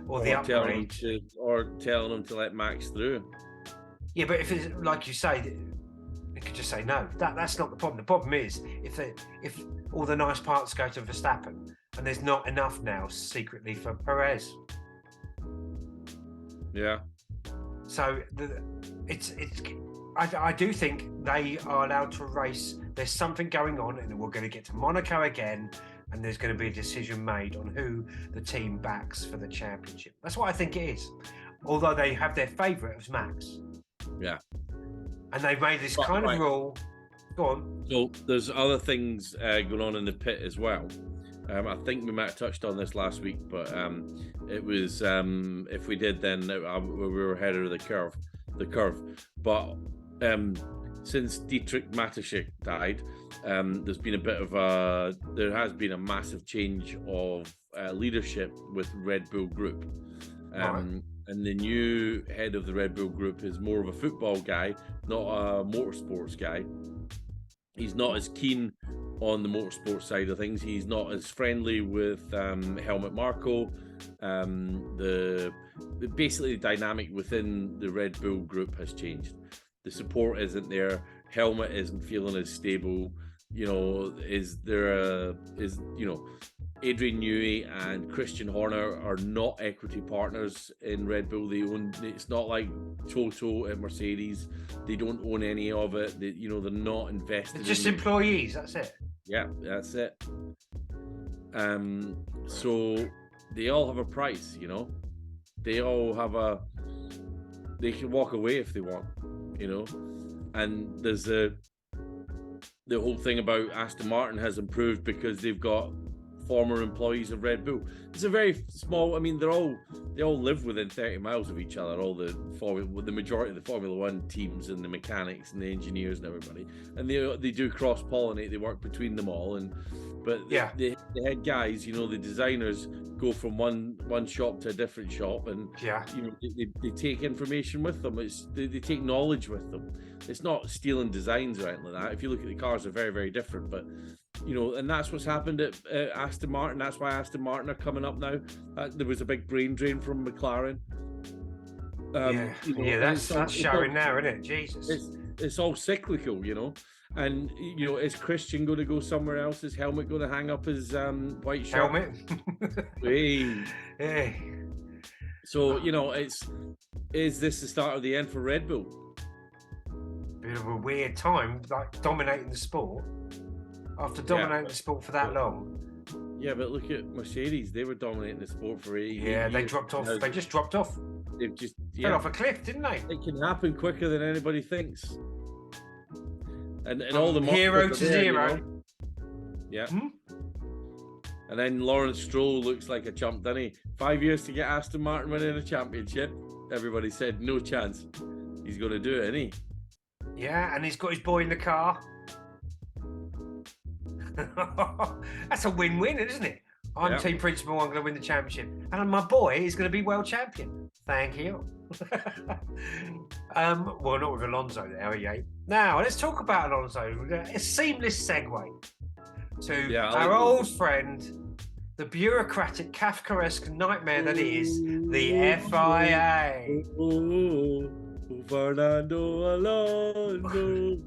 Or the upgrade. Telling him to let Max through. Yeah, but if it's like you say, they could just say no. That's not the problem. The problem is if all the nice parts go to Verstappen and there's not enough now secretly for Perez. Yeah. So I do think they are allowed to race. There's something going on, and we're going to get to Monaco again, and there's going to be a decision made on who the team backs for the championship. That's what I think it is. Although they have their favourite as Max. Yeah. And they've made this kind of rule. Go on. So there's other things going on in the pit as well. I think we might have touched on this last week, but it was if we did, then we were ahead of the curve. But since Dietrich Mateschitz died, there's been there has been a massive change of leadership with Red Bull Group. And the new head of the Red Bull Group is more of a football guy, not a motorsports guy. He's not as keen on the motorsport side of things. He's not as friendly with Helmut Marko. Basically, the dynamic within the Red Bull Group has changed. The support isn't there. Helmut isn't feeling as stable. Adrian Newey and Christian Horner are not equity partners in Red Bull. It's not like Toto at Mercedes. They don't own any of it. They're not invested. They're just employees. That's it. Yeah, that's it. So they all have a price. They all have they can walk away if they want. And there's the whole thing about Aston Martin has improved because they've got former employees of Red Bull. It's a very small. I mean, they all live within 30 miles of each other. All the majority of the Formula One teams and the mechanics and the engineers and everybody, and they do cross pollinate. They work between them all, but the head guys, the designers go from one shop to a different shop, and they take information with them. They take knowledge with them. It's not stealing designs or anything like that. If you look at the cars, they're very, very different, but and that's what's happened at Aston Martin. That's why Aston Martin are coming up now. There was a big brain drain from McLaren. That's showing now, isn't it? Jesus. It's all cyclical, And is Christian going to go somewhere else? Is Helmut going to hang up his white shirt? Helmet. Hey. So is this the start of the end for Red Bull? Bit of a weird time, like dominating the sport. After dominating the sport for that long. Yeah, but look at Mercedes. They were dominating the sport for 8 years. Yeah, they dropped off. They just dropped off. They've just fell off a cliff, didn't they? It can happen quicker than anybody thinks. And all the 0 to 0. Yeah. And then Lawrence Stroll looks like a chump, doesn't he? 5 years to get Aston Martin winning a championship. Everybody said no chance. He's going to do it, isn't he? Yeah, and he's got his boy in the car. That's a win-win, isn't it? I'm team principal. I'm going to win the championship, and my boy is going to be world champion. Thank you. Well, not with Alonso there, yeah. Now let's talk about Alonso. A seamless segue to our old friend, the bureaucratic, Kafkaesque nightmare that is the FIA. Fernando Alonso.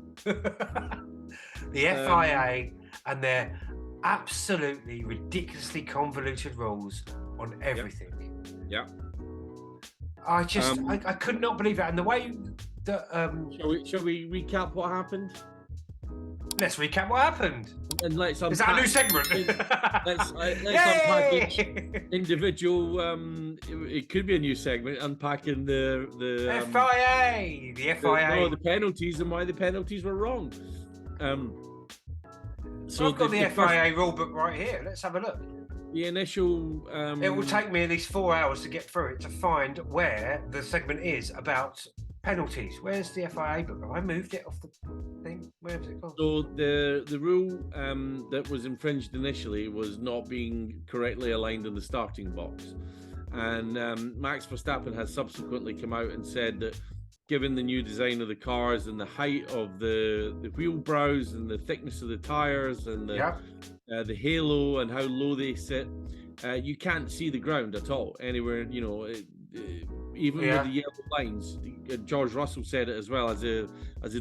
The FIA and their absolutely ridiculously convoluted rules on everything. Yeah. I just, I could not believe it. And the way that... Shall we recap what happened? Let's recap what happened. And let's unpack... Is that a new segment? let's unpack each individual... it could be a new segment, unpacking the FIA! The FIA! The penalties and why the penalties were wrong. So I've got the FIA rulebook right here. Let's have a look. The initial... it will take me at least 4 hours to get through it to find where the segment is about penalties. Where's the FIA book? I moved it off the thing. Where has it gone? So the rule that was infringed initially was not being correctly aligned in the starting box. And Max Verstappen has subsequently come out and said that given the new design of the cars and the height of the wheel brows and the thickness of the tires and the halo and how low they sit, you can't see the ground at all anywhere. Even with the yellow lines. George Russell said it as well as a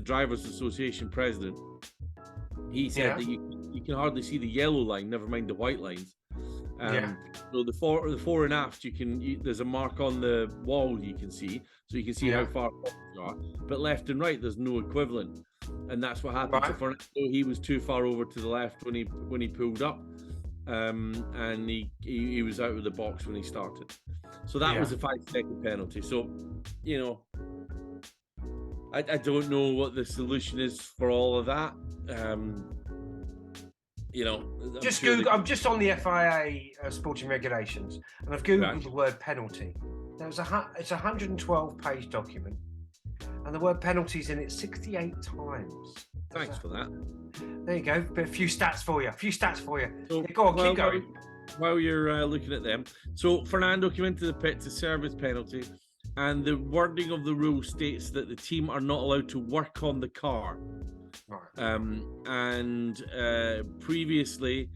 drivers' association president. He said that you can hardly see the yellow line, never mind the white lines. So the fore and aft, there's a mark on the wall you can see, so you can see how far you are. But left and right, there's no equivalent, and that's what happened to Fernando. He was too far over to the left when he pulled up, and he was out of the box when he started. So that was a 5-second penalty. So, I don't know what the solution is for all of that. I'm just on the FIA sporting regulations, and I've googled the word penalty. It's a 112-page document, and the word penalty is in it 68 times. Thanks for that. There you go. A few stats for you. So, go on, keep going. While you're looking at them, so Fernando came into the pit to serve his penalty, and the wording of the rule states that the team are not allowed to work on the car. Previously,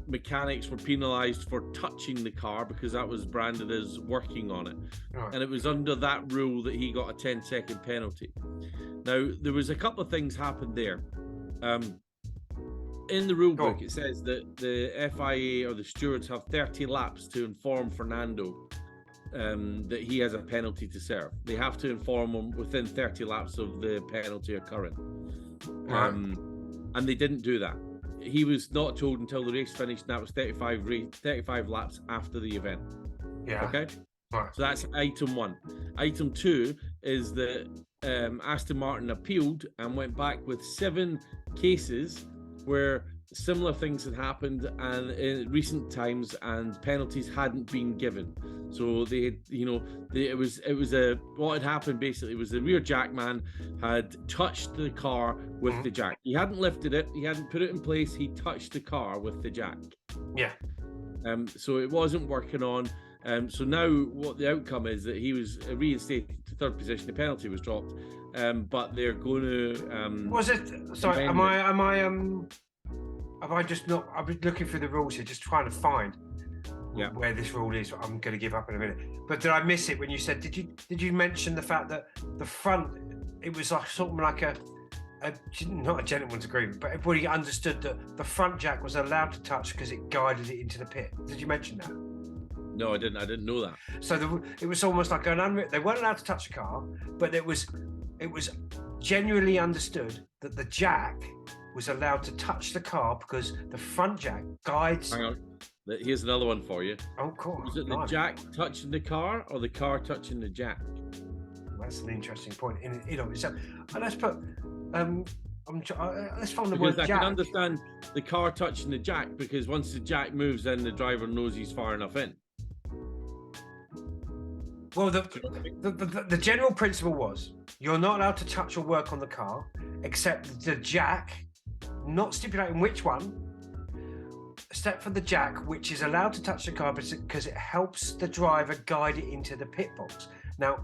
mechanics were penalised for touching the car because that was branded as working on it. And it was under that rule that he got a 10-second penalty. Now, there was a couple of things happened there. In the rule book, it says that the FIA or the stewards have 30 laps to inform Fernando that he has a penalty to serve. They have to inform him within 30 laps of the penalty occurring. And they didn't do that. He was not told until the race finished, and that was 35 laps after the event. Okay? So that's item 1. Item 2 is that Aston Martin appealed and went back with 7 cases where similar things had happened and in recent times, and penalties hadn't been given. So they had, what had happened basically was the rear jack man had touched the car with the jack. He hadn't lifted it, he hadn't put it in place, he touched the car with the jack. So it wasn't working on. So now what the outcome is that he was reinstated to 3rd position. The penalty was dropped, but they're going to. Was it? Sorry, am I just not? I've been looking through the rules here, just trying to find where this rule is. I'm going to give up in a minute. But did I miss it when you said? Did you mention the fact that the front? It was like sort of like a not a gentleman's agreement, but everybody understood that the front jack was allowed to touch because it guided it into the pit. Did you mention that? No, I didn't. I didn't know that. So it was almost like they weren't allowed to touch the car, but it was genuinely understood that the jack was allowed to touch the car because the front jack guides. Hang on. Here's another one for you. Oh, cool. Was it the jack touching the car or the car touching the jack? That's an interesting point. Let's put. Let's find the word jack. I can understand the car touching the jack because once the jack moves, then the driver knows he's far enough in. Well, the general principle was you're not allowed to touch or work on the car except the jack, not stipulating which one, except for the jack, which is allowed to touch the car because it helps the driver guide it into the pit box. Now,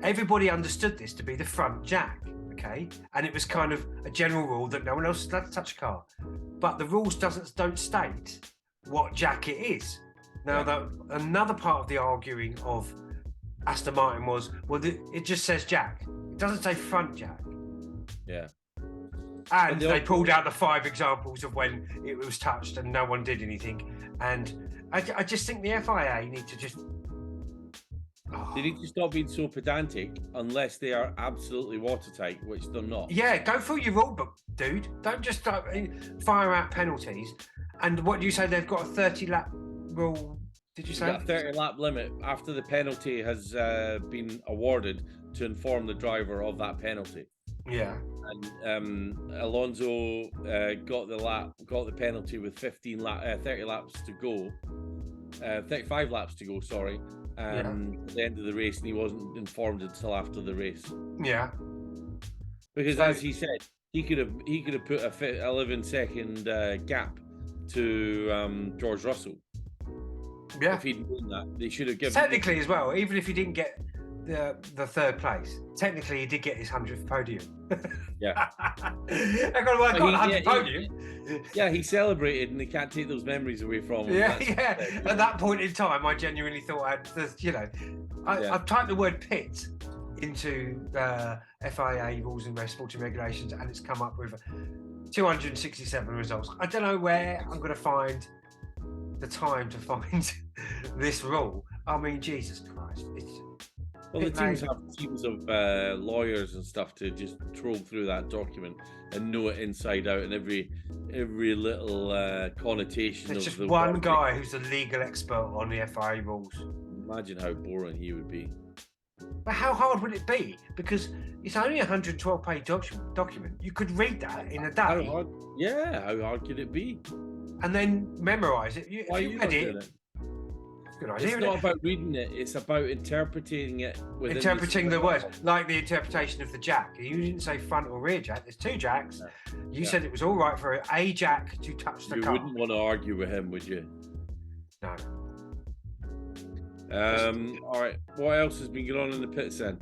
everybody understood this to be the front jack, okay? And it was kind of a general rule that no one else is allowed to touch a car. But the rules don't state what jack it is. Now, another part of the arguing of Aston Martin was, it just says jack. It doesn't say front jack. Yeah. And they pulled out the 5 examples of when it was touched and no one did anything. And I just think the FIA need to just... They need to stop being so pedantic unless they are absolutely watertight, which they're not. Yeah, go through your rule book, dude. Don't just fire out penalties. And what do you say? They've got a 30-lap rule. Did you say? That 30-lap limit after the penalty has been awarded to inform the driver of that penalty. Yeah. And Alonso got the penalty with 30 laps to go. 35 laps to go, sorry. At the end of the race, and he wasn't informed until after the race. Yeah. Because as he said, he could have put a 11-second gap to George Russell. Yeah. If he'd done that, they should have given. Technically, as well, even if he didn't get the 3rd place, technically he did get his 100th podium. Yeah. I got 100th podium. Yeah, he celebrated, and they can't take those memories away from him. Yeah. At that point in time, I genuinely thought I've typed the word pit into FIA rules and sporting regulations, and it's come up with 267 results. I don't know where I'm going to find the time to find this rule. I mean, Jesus Christ. Well, the teams have teams of lawyers and stuff to just troll through that document and know it inside out and every little connotation. There's of just the one guy who's a legal expert on the FIA rules. Imagine how boring he would be. But how hard would it be? Because it's only a 112-page document. You could read that in a day. How hard could it be? And then memorise it. Why if you read it, good idea. It's not about reading it. It's about interpreting it. Interpreting the words, like the interpretation of the jack. You didn't say front or rear jack. There's 2 jacks. No. You said it was all right for a jack to touch the car. You wouldn't want to argue with him, would you? No. All right. What else has been going on in the pits then?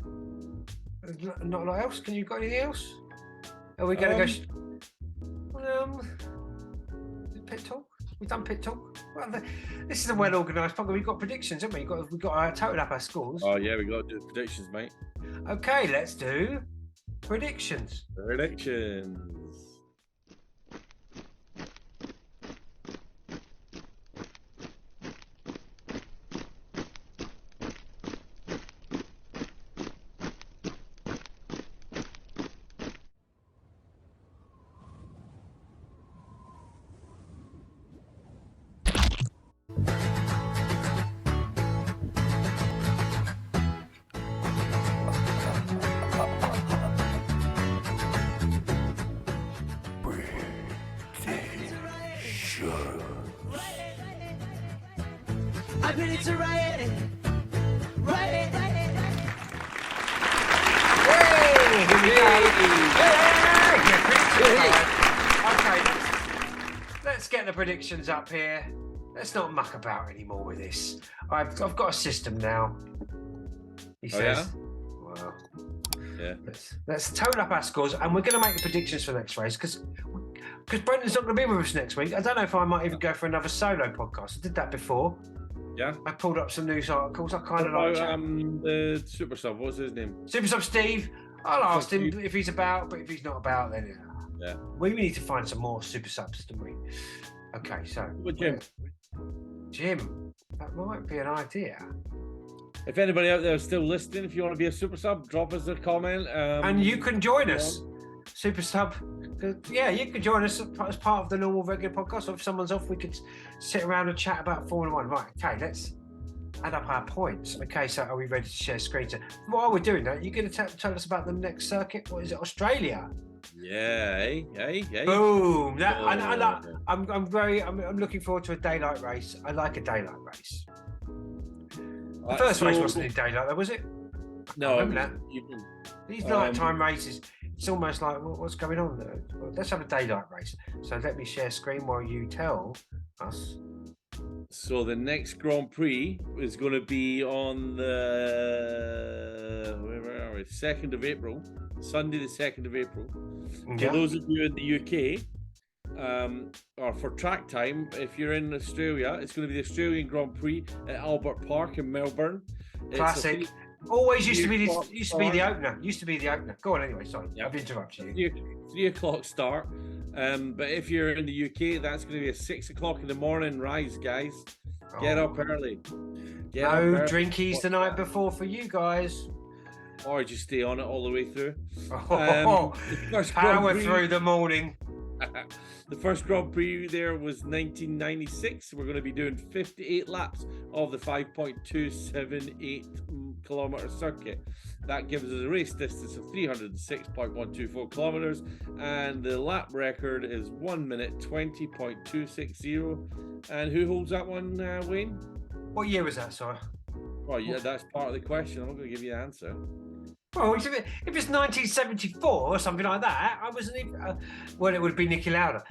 Not a lot else. Can you got anything else? Are we going to go? Pit talk. We've done pit talk. Well, this is a well-organised program. We've got predictions, haven't we? We've got total up our scores. Oh yeah, we got to do predictions, mate. Okay, let's do predictions. Predictions. I'm ready to write it. Okay, let's get the predictions up here. Let's not muck about anymore with this. I've got a system now. He says. Well, yeah. Let's total up our scores, and we're going to make the predictions for the next race because Brendan's not going to be with us next week. I don't know if I might even go for another solo podcast. I did that before. Yeah. I pulled up some news articles. I kind of like the super sub. What's his name? Super sub Steve. I'll ask him if he's about, but if he's not about, then yeah. We need to find some more super subs, don't we? Okay, so what, Jim? Jim, that might be an idea. If anybody out there is still listening, if you want to be a super sub, drop us a comment. And you can join us, super sub. Yeah, you can join us as part of the normal regular podcast. Or if someone's off, we could sit around and chat about Formula One. Right, okay, let's add up our points. Okay, so are we ready to share screen? So while we're doing that, you're going to tell us about the next circuit. What is it, Australia? Yeah, hey. Boom! I'm looking forward to a daylight race. I like a daylight race. The first race wasn't in daylight, though, was it? No, These nighttime races, it's almost like, what's going on there? Well, let's have a daylight race. So let me share screen while you tell us. So the next Grand Prix is going to be on the 2nd of April, Sunday the 2nd of April. Yeah. For those of you in the UK, or for track time, if you're in Australia, it's going to be the Australian Grand Prix at Albert Park in Melbourne. Classic. Always used to be the opener. Used to be the opener. Go on anyway. Sorry, yep. I've interrupted you. 3 o'clock start. But if you're in the UK, that's going to be a 6 o'clock in the morning rise, guys. Get up early. No drinkies the night before for you guys. Or just stay on it all the way through. Power through the morning. The first Grand Prix there was 1996. We're going to be doing 58 laps of the 5.278 kilometre circuit. That gives us a race distance of 306.124 kilometres, and the lap record is 1 minute 20.260. And who holds that one, Wayne? What year was that, sorry? Well, yeah, that's part of the question. I'm not going to give you the answer. Well, if it's 1974 or something like that, I wasn't even. Well, it would be Niki Lauda.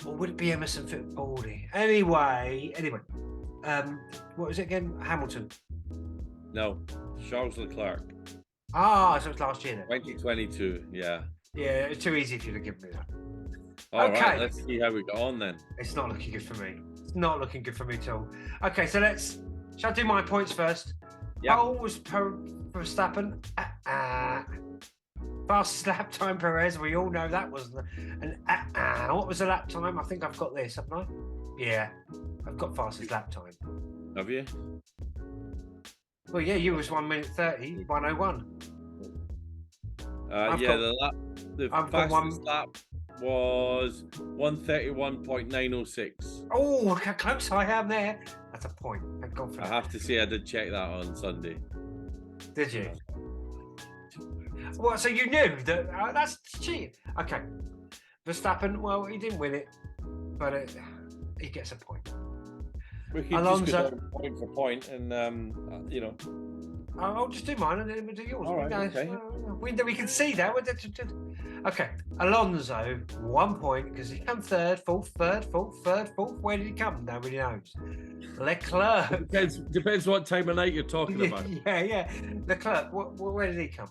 Or would it be Emerson Fittipaldi? Anyway. What was it again? Hamilton. No, Charles Leclerc. So it was last year then. 2022. Yeah. Yeah, it's too easy if you'd have given me that. All right, let's see how we got on then. It's not looking good for me. It's not looking good for me at all. Okay, so shall I do my points first? Yeah. Pole was Verstappen. Fastest lap time, Perez. We all know that was what was the lap time? I think I've got this, haven't I? Yeah, I've got fastest lap time. Have you? Well, yeah, you was 1 minute 30, 101. The I've got fastest lap was 1:31.906. Oh, look how close I am there. That's a point. Thank God for I that. have to say, I did check that on Sunday. Did you? Well, so you knew that that's cheating. Okay. Verstappen, well, he didn't win it, but he gets a point. We can just go down point for point, and I'll just do mine and then we'll do yours. All right, okay. We can see that. Okay. Alonso, 1 point because he came third, fourth. Where did he come? Nobody knows. Leclerc. Depends what time of night you're talking about. Yeah. Leclerc, where did he come?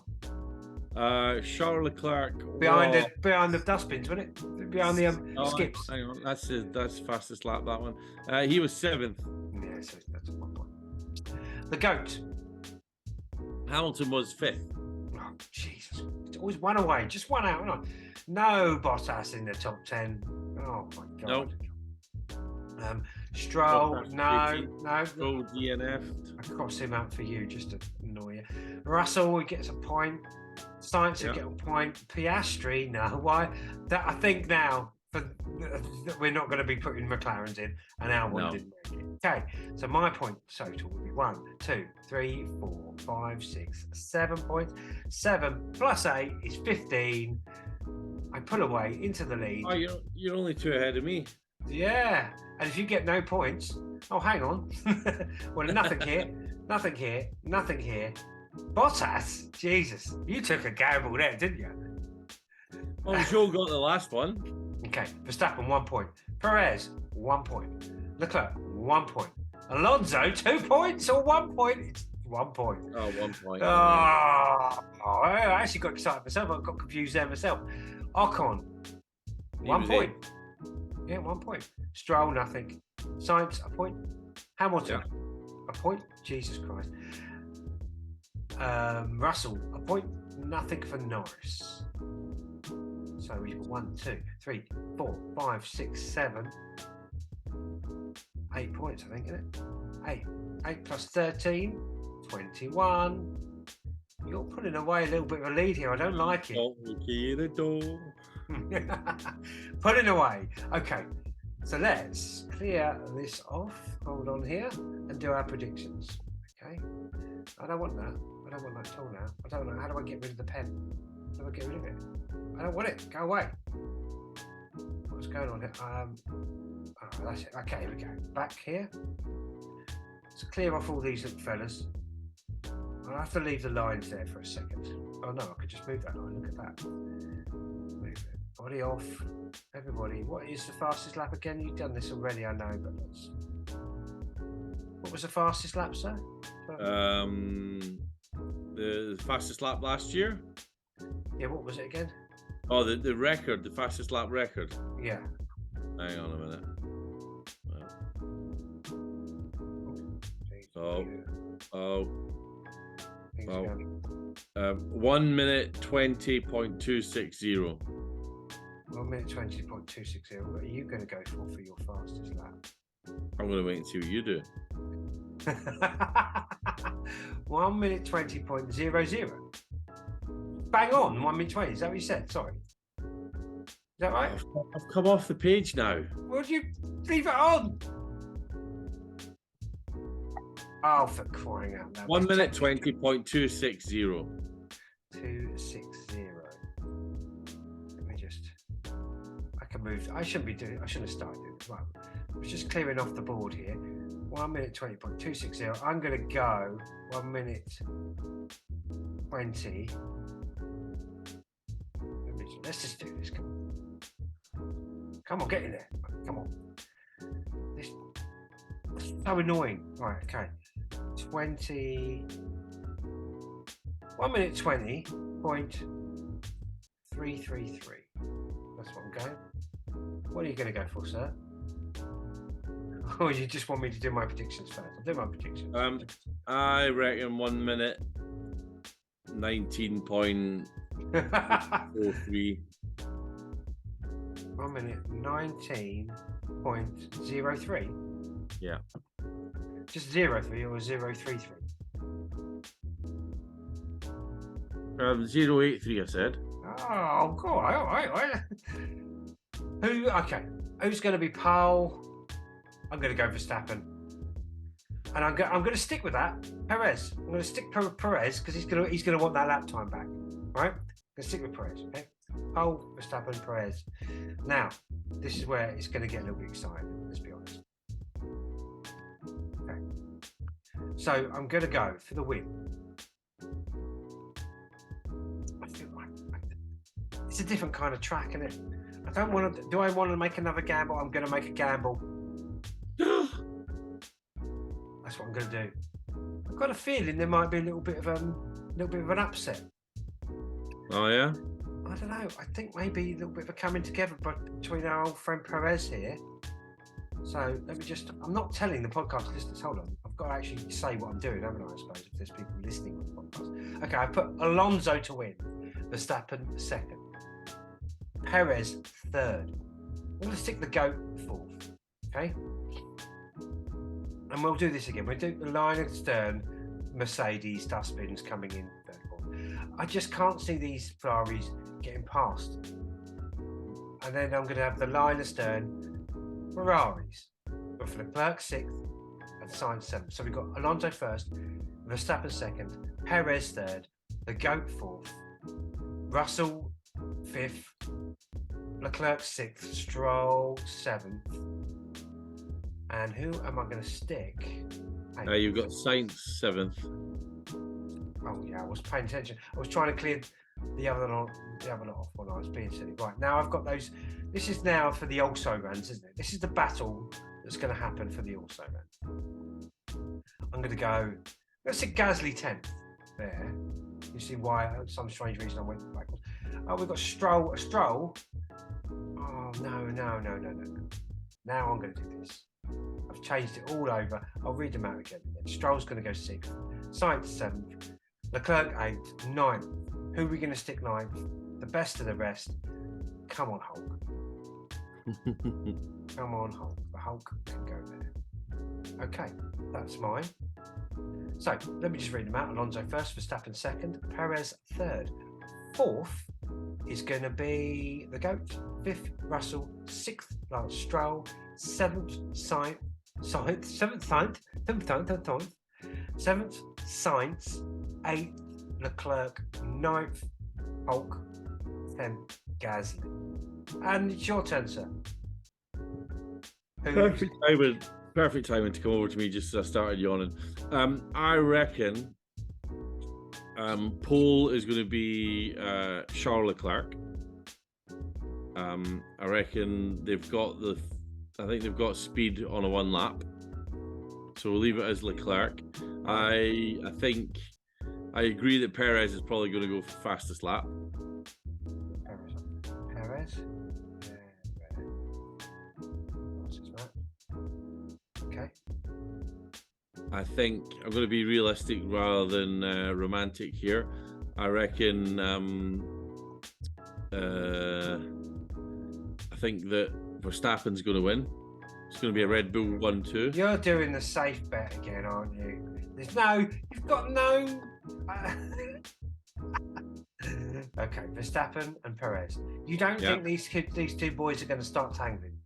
Charles Leclerc Behind the dustbins, wasn't it? Behind the skips. Hang on, that's fastest lap, that one. He was 7th. Yeah, so that's 1 point. The GOAT. Hamilton was 5th. Oh, Jesus. It's always one away. Just one out. No Bottas in the top 10. Oh, my God. Nope. Stroll, no. Stroll DNF. I crossed him out for you just to annoy you. Russell, he gets a point. Sainz will get a point. Piastri, no. Why? I think now we're not going to be putting McLarens in, and our one didn't make it. Okay, so my point total would be 1, 2, 3, 4, 5, 6, 7 points. 7 plus 8 is 15. I pull away into the lead. Oh, you're only 2 ahead of me. Yeah, and if you get no points, oh, hang on. Well, nothing here. Bottas, Jesus, you took a gamble there, didn't you? Oh, Joe got the last one. Okay, Verstappen 1 point. Perez 1 point. Leclerc 1 point. Alonso 2 points or 1 point? It's 1 point. Oh, 1 point. I actually got excited myself. I got confused there myself. Ocon 1 point. Yeah, 1 point. Stroll nothing. Sainz a point. Hamilton a point. Jesus Christ. Russell a point. Nothing for Norris. So we've got 1, 2, 3, 4, 5, 6, 7, 8 points, I think, isn't it? 8 plus 13, 21. You're putting away a little bit of a lead here. I don't like it. Putting away. Okay, so let's clear this off. Hold on here and do our predictions. Okay. I don't want that at all now. I don't know. How do I get rid of the pen? How do I get rid of it? I don't want it. Go away. What's going on here? Oh, that's it. Okay, here we go. Back here. Let's clear off all these little fellas. I'll have to leave the lines there for a second. Oh no, I could just move that line. Look at that. Move it. Body off. Everybody. What is the fastest lap again? You've done this already, I know, but let's. What was the fastest lap, sir? The fastest lap last year. Yeah, what was it again? Oh, the record, the fastest lap record. Yeah. Hang on a minute. Well. 1 minute 20.260. 1 minute 20.260. What are you going to go for your fastest lap? I'm going to wait and see what you do. 1 minute 20.00. Bang on, 1 minute 20. Is that what you said? Sorry. Is that right? I've come off the page now. Would you leave it on? Oh, for crying out loud. 1 minute 20.260. 260. Let me just. I can move. I shouldn't have started doing it. Right. I was just clearing off the board here. 1 minute 20.260. I'm going to go 1 minute 20. Let's just do this. Come on, get in there. Come on. This is so annoying. Right, okay. 1 minute 20.333. That's what I'm going. What are you going to go for, sir? Or you just want me to do my predictions first? I'll do my predictions. I reckon 1 minute 19. 4-3. 1 minute 19.03. Yeah. Just 03 or 033? 083, I said. Oh, cool. All right. Who's going to be Paul? I'm going to go Verstappen. And I'm going to stick with that. Perez. I'm going to stick Perez because he's going to want that lap time back. Right? I'm going to stick with Perez. Okay? Paul, Verstappen, Perez. Now, this is where it's going to get a little bit exciting. Let's be honest. Okay. So I'm going to go for the win. I feel like it's a different kind of track, isn't it? I don't want to. Do I want to make another gamble? I'm going to make a gamble. That's what I'm going to do. I've got a feeling there might be a little bit of an upset. Oh yeah. I don't know. I think maybe a little bit of a coming together between our old friend Perez here. So let me just. I'm not telling the podcast listeners. Hold on. I've got to actually say what I'm doing, haven't I? I suppose if there's people listening on the podcast. Okay, I put Alonso to win. Verstappen second. Perez third. I'm going to stick the GOAT fourth. Okay. And we'll do this again. We'll do the line and stern, Mercedes dustbins coming in third, fourth. I just can't see these Ferraris getting past. And then I'm going to have the line and stern, Ferraris. But for Leclerc sixth and Sainz seventh. So we've got Alonso first, Verstappen second, Perez third, the GOAT fourth, Russell fifth, Leclerc sixth, Stroll seventh. And who am I going to stick? You've got Sainz 7th. Oh yeah, I was paying attention. I was trying to clear the other lot off when I was being silly. Right, now I've got those. This is now for the also runs, isn't it? This is the battle that's going to happen for the also run. I'm going to go. Let's stick Gasly 10th there. You see why? Some strange reason I went backwards. Oh, we've got Stroll. Oh no. Now I'm going to do this. I've changed it all over. I'll read them out again. Stroll's going to go 6th. Sainz 7th. Leclerc 8th. 9th. Who are we going to stick 9th? The best of the rest. Come on, Hulk. Come on, Hulk. The Hulk can go there. Okay, that's mine. So let me just read them out. Alonso first, Verstappen second, Perez third. 4th is going to be the GOAT. 5th, Russell. 6th, Lance Stroll. 7th, Sainz. 7th, Sainz. 8th, Leclerc. 9th, Hulk. 10th, Gasly. And it's your turn, sir. Perfect timing to come over to me just as I started yawning. I reckon pole is going to be Charles Leclerc. I reckon they've got speed on a one lap, so we'll leave it as Leclerc. I think I agree that Perez is probably going to go for fastest lap. Perez. Okay. I think I'm going to be realistic rather than romantic here. I reckon I think that Verstappen's going to win. It's going to be a Red Bull 1-2. You're doing the safe bet again, aren't you? You've got no. Okay, Verstappen and Perez. You don't think these two boys are going to start tangling?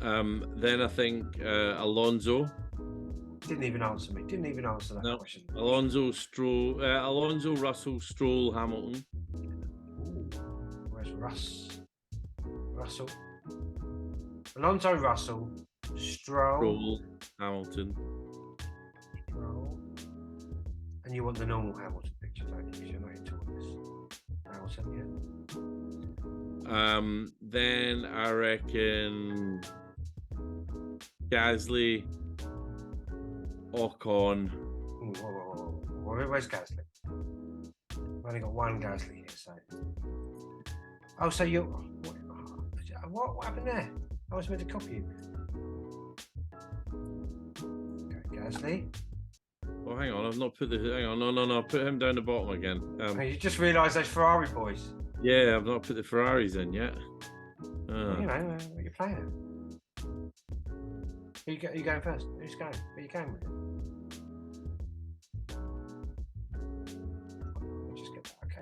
Then I think Alonso. Didn't even answer me. Didn't even answer that question. Alonso, Russell, Stroll, Hamilton. Ooh, where's Russell? Alonso, Russell, Stroll, Hamilton. And you want the normal Hamilton picture, don't you? Because you're not into all this. Hamilton, yeah. Then I reckon Gasly, Ocon. Whoa. Where's Gasly? I've only got one Gasly here, so. Oh, so you. What happened there? I was meant to copy you. Okay, Gasly. Oh, hang on. I've not put the. Hang on. No. Put him down the bottom again. You just realised those Ferrari boys. Yeah, I've not put the Ferraris in yet. You know, what you're playing. Who you going first? Who's going? Who are you going with? We'll just get that. Okay.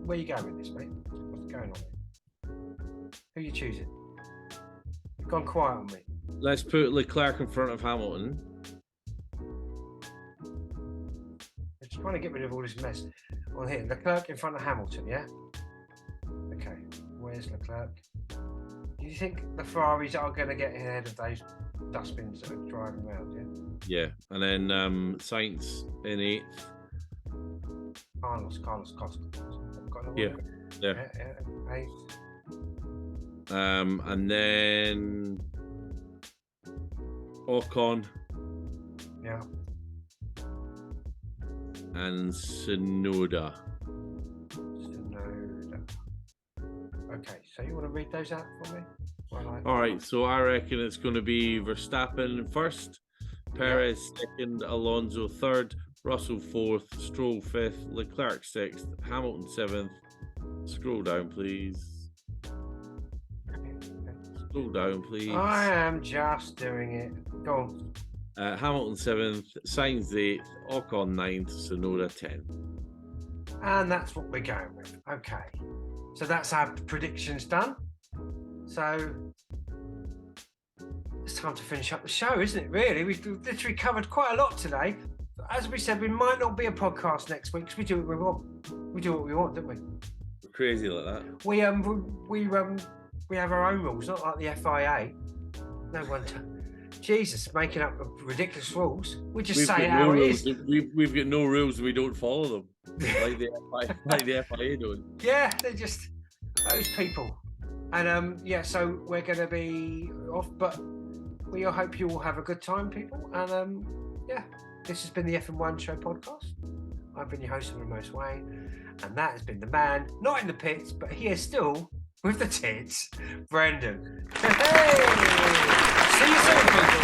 Where are you going with this, mate? What's going on here? Who are you choosing? You've gone quiet on me. Let's put Leclerc in front of Hamilton. I'm just trying to get rid of all this mess on here. Leclerc in front of Hamilton, yeah? Okay. Where's Leclerc? Do you think the Ferraris are going to get ahead of those dustbins that are driving around, yeah? Yeah. And then Sainz in 8th. Carlos. Yeah. There. Yeah, 8th. And then Ocon Yeah. and Tsunoda. Okay, so you want to read those out for me? All right, so I reckon it's going to be Verstappen first, Perez second, Alonso third, Russell fourth, Stroll fifth, Leclerc sixth, Hamilton seventh. Scroll down, please. Scroll down, please. I am just doing it. Go on. Hamilton 7th, Sainz 8th, Ocon 9th, Tsunoda 10th. And that's what we're going with. Okay. So that's our predictions done. So it's time to finish up the show, isn't it? Really? We've literally covered quite a lot today. As we said, we might not be a podcast next week because we do what we want. We do what we want, don't we? We're crazy like that. We have our own rules, not like the FIA. No one. Jesus, making up ridiculous rules. We just say it how it is. We've got no rules. We don't follow them, like the FIA don't. Yeah, they're just those people. And so we're going to be off, but we all hope you all have a good time, people. And this has been the F1 Show podcast. I've been your host, Ramos Wayne, and that has been the man, not in the pits, but here still with the tits, Brendan. Hey! See you soon, people.